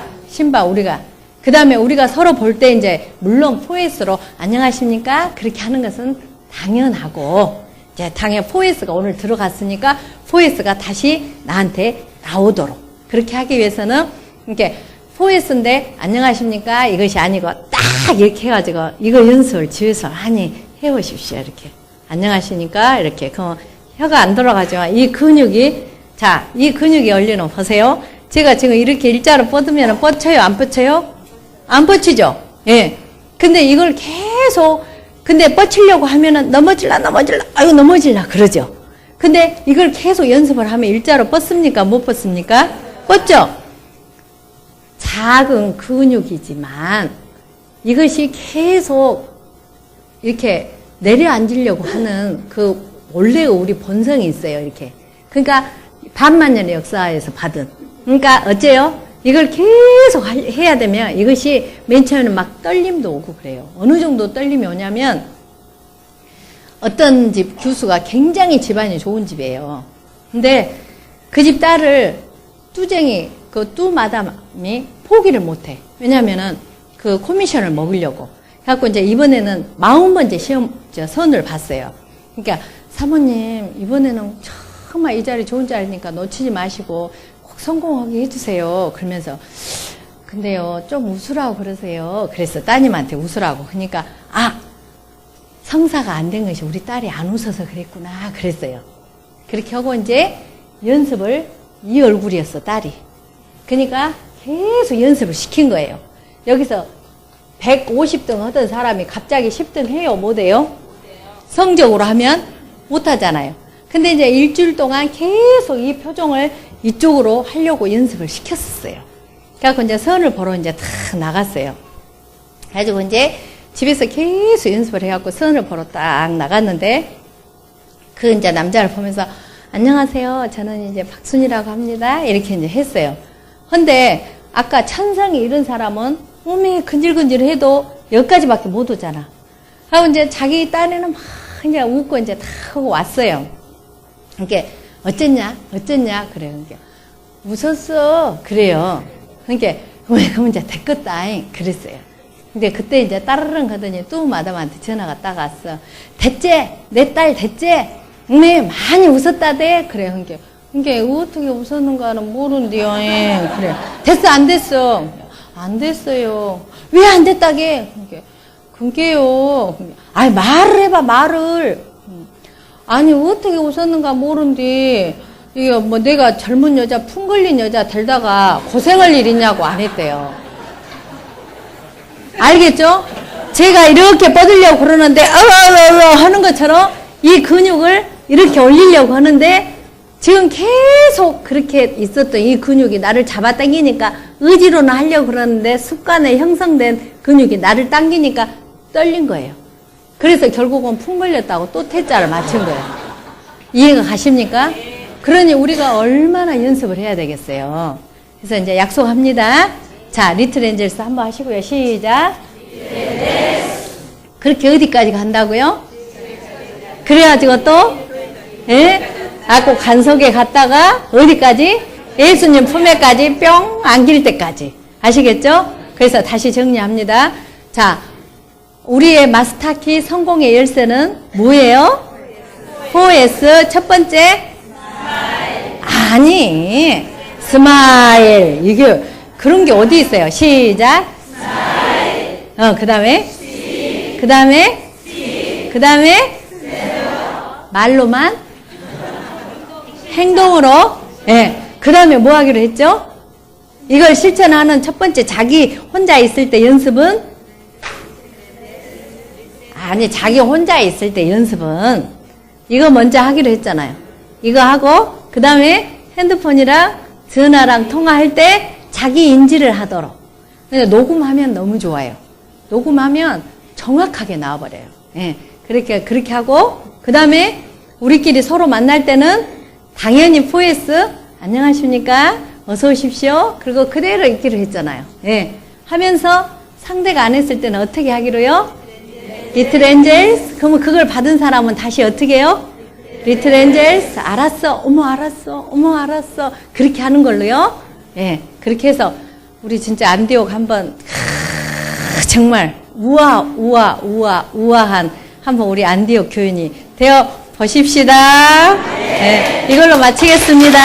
우리가. 그 다음에 우리가 서로 볼 때 이제 물론 포에스로 안녕하십니까? 그렇게 하는 것은 당연하고 이제 당연 포에스가 오늘 들어갔으니까 포에스가 다시 나한테 나오도록 그렇게 하기 위해서는 이렇게 포에스인데 안녕하십니까? 이것이 아니고 딱 이렇게 해가지고 이거 연습을 집에서 많이 해보십시오. 이렇게 안녕하십니까? 이렇게 그 혀가 안 돌아가지만 이 근육이 자, 이 근육이 열리는 보세요. 제가 지금 이렇게 일자로 뻗으면 뻗쳐요? 안 뻗쳐요? 안 뻗치죠? 예. 근데 이걸 계속 근데 뻗치려고 하면은 넘어질라 아유 넘어질라 그러죠. 근데 이걸 계속 연습을 하면 일자로 뻗습니까? 못 뻗습니까? 뻗죠? 작은 근육이지만 이것이 계속 이렇게 내려앉으려고 하는 그 원래의 우리 본성이 있어요. 이렇게. 그러니까 반만년의 역사에서 받은. 그러니까 어째요? 이걸 계속 해야 되면 이것이 맨 처음에는 막 떨림도 오고 그래요. 어느 정도 떨림이 오냐면 어떤 집 교수가 굉장히 집안이 좋은 집이에요. 근데 그 집 딸을 뚜쟁이 그 뚜마담이 포기를 못해. 왜냐면은 그 코미션을 먹으려고. 그래갖고 이제 이번에는 40번째 시험 선을 봤어요. 그러니까 사모님 이번에는 정말 이 자리 좋은 자리니까 놓치지 마시고 꼭 성공하게 해주세요. 그러면서 근데요 좀 웃으라고 그러세요. 그래서 따님한테 웃으라고. 그러니까 성사가 안 된 것이 우리 딸이 안 웃어서 그랬구나 그랬어요. 그렇게 하고 이제 연습을 이 얼굴이었어 딸이. 그러니까 계속 연습을 시킨 거예요. 여기서 150등 하던 사람이 갑자기 10등 해요? 못해요? 성적으로 하면 못하잖아요. 근데 이제 일주일 동안 계속 이 표정을 이쪽으로 하려고 연습을 시켰었어요. 그래갖고 이제 선을 보러 이제 탁 나갔어요. 그래가지고 이제 집에서 계속 연습을 해갖고 선을 보러 딱 나갔는데 그 이제 남자를 보면서 안녕하세요. 저는 이제 박순이라고 합니다. 이렇게 이제 했어요. 근데 아까 찬성이 이런 사람은 몸이 근질근질 해도 여기까지밖에 못 오잖아. 하고 이제 자기 딴에는 막 그냥 웃고 이제 다 하고 왔어요. 이렇게 어쨌냐? 그래요. 그러니까 웃었어. 그래요. 그러니까 왜 그러면 이제 됐겠다. 그랬어요. 근데 그때 이제 따르릉 하더니 또 마담한테 전화가 딱 왔어. 됐지? 내 딸 됐지? 네, 많이 웃었다대? 그래요. 그러니까 이게 어떻게 웃었는가는 모르는데요. 예, 그래. 됐어, 안 됐어? 안 됐어요. 왜 안 됐다게? 그게요. 아니, 말을 해봐, 말을. 아니, 어떻게 웃었는가 모르는데, 이게 뭐 내가 젊은 여자, 품 걸린 여자 들다가 고생할 일 있냐고 안 했대요. 알겠죠? 제가 이렇게 뻗으려고 그러는데, 하는 것처럼 이 근육을 이렇게 올리려고 하는데, 지금 계속 그렇게 있었던 이 근육이 나를 잡아당기니까 의지로는 하려고 그러는데 습관에 형성된 근육이 나를 당기니까 떨린 거예요. 그래서 결국은 품 걸렸다고 또 퇴짜를 맞춘 거예요. 이해가 가십니까? 그러니 우리가 얼마나 연습을 해야 되겠어요. 그래서 이제 약속합니다. 자, 리틀 엔젤스 한번 하시고요. 시작. 그렇게 어디까지 간다고요? 그래가지고 또, 예? 아고 간속에 갔다가 어디까지? 예수님 품에까지 뿅 안길 때까지. 아시겠죠? 그래서 다시 정리합니다. 자, 우리의 마스터키 성공의 열쇠는 뭐예요? 4S 첫 번째? 아니, 스마일. 이게 그런 게 어디 있어요? 시작. 그 다음에? 그 다음에? 그 다음에? 말로만? 행동으로? 예. 그 다음에 뭐 하기로 했죠? 이걸 실천하는 첫 번째 자기 혼자 있을 때 연습은? 아니, 자기 혼자 있을 때 연습은 이거 먼저 하기로 했잖아요. 이거 하고 그 다음에 핸드폰이랑 전화랑 통화할 때 자기 인지를 하도록. 녹음하면 너무 좋아요. 녹음하면 정확하게 나와버려요. 예. 그렇게 하고 그 다음에 우리끼리 서로 만날 때는 당연히 4S 안녕하십니까? 어서 오십시오. 그리고 그대로 있기로 했잖아요. 예. 하면서 상대가 안 했을 때는 어떻게 하기로요? 리틀 엔젤스. 그러면 그걸 받은 사람은 다시 어떻게 해요? 리틀 엔젤스. 알았어. 어머 알았어. 어머 알았어. 그렇게 하는 걸로요. 예. 그렇게 해서 우리 진짜 안디옥 한번 정말 우아한 한번 우리 안디옥 교인이 되어 보십시다. 네, 이걸로 마치겠습니다.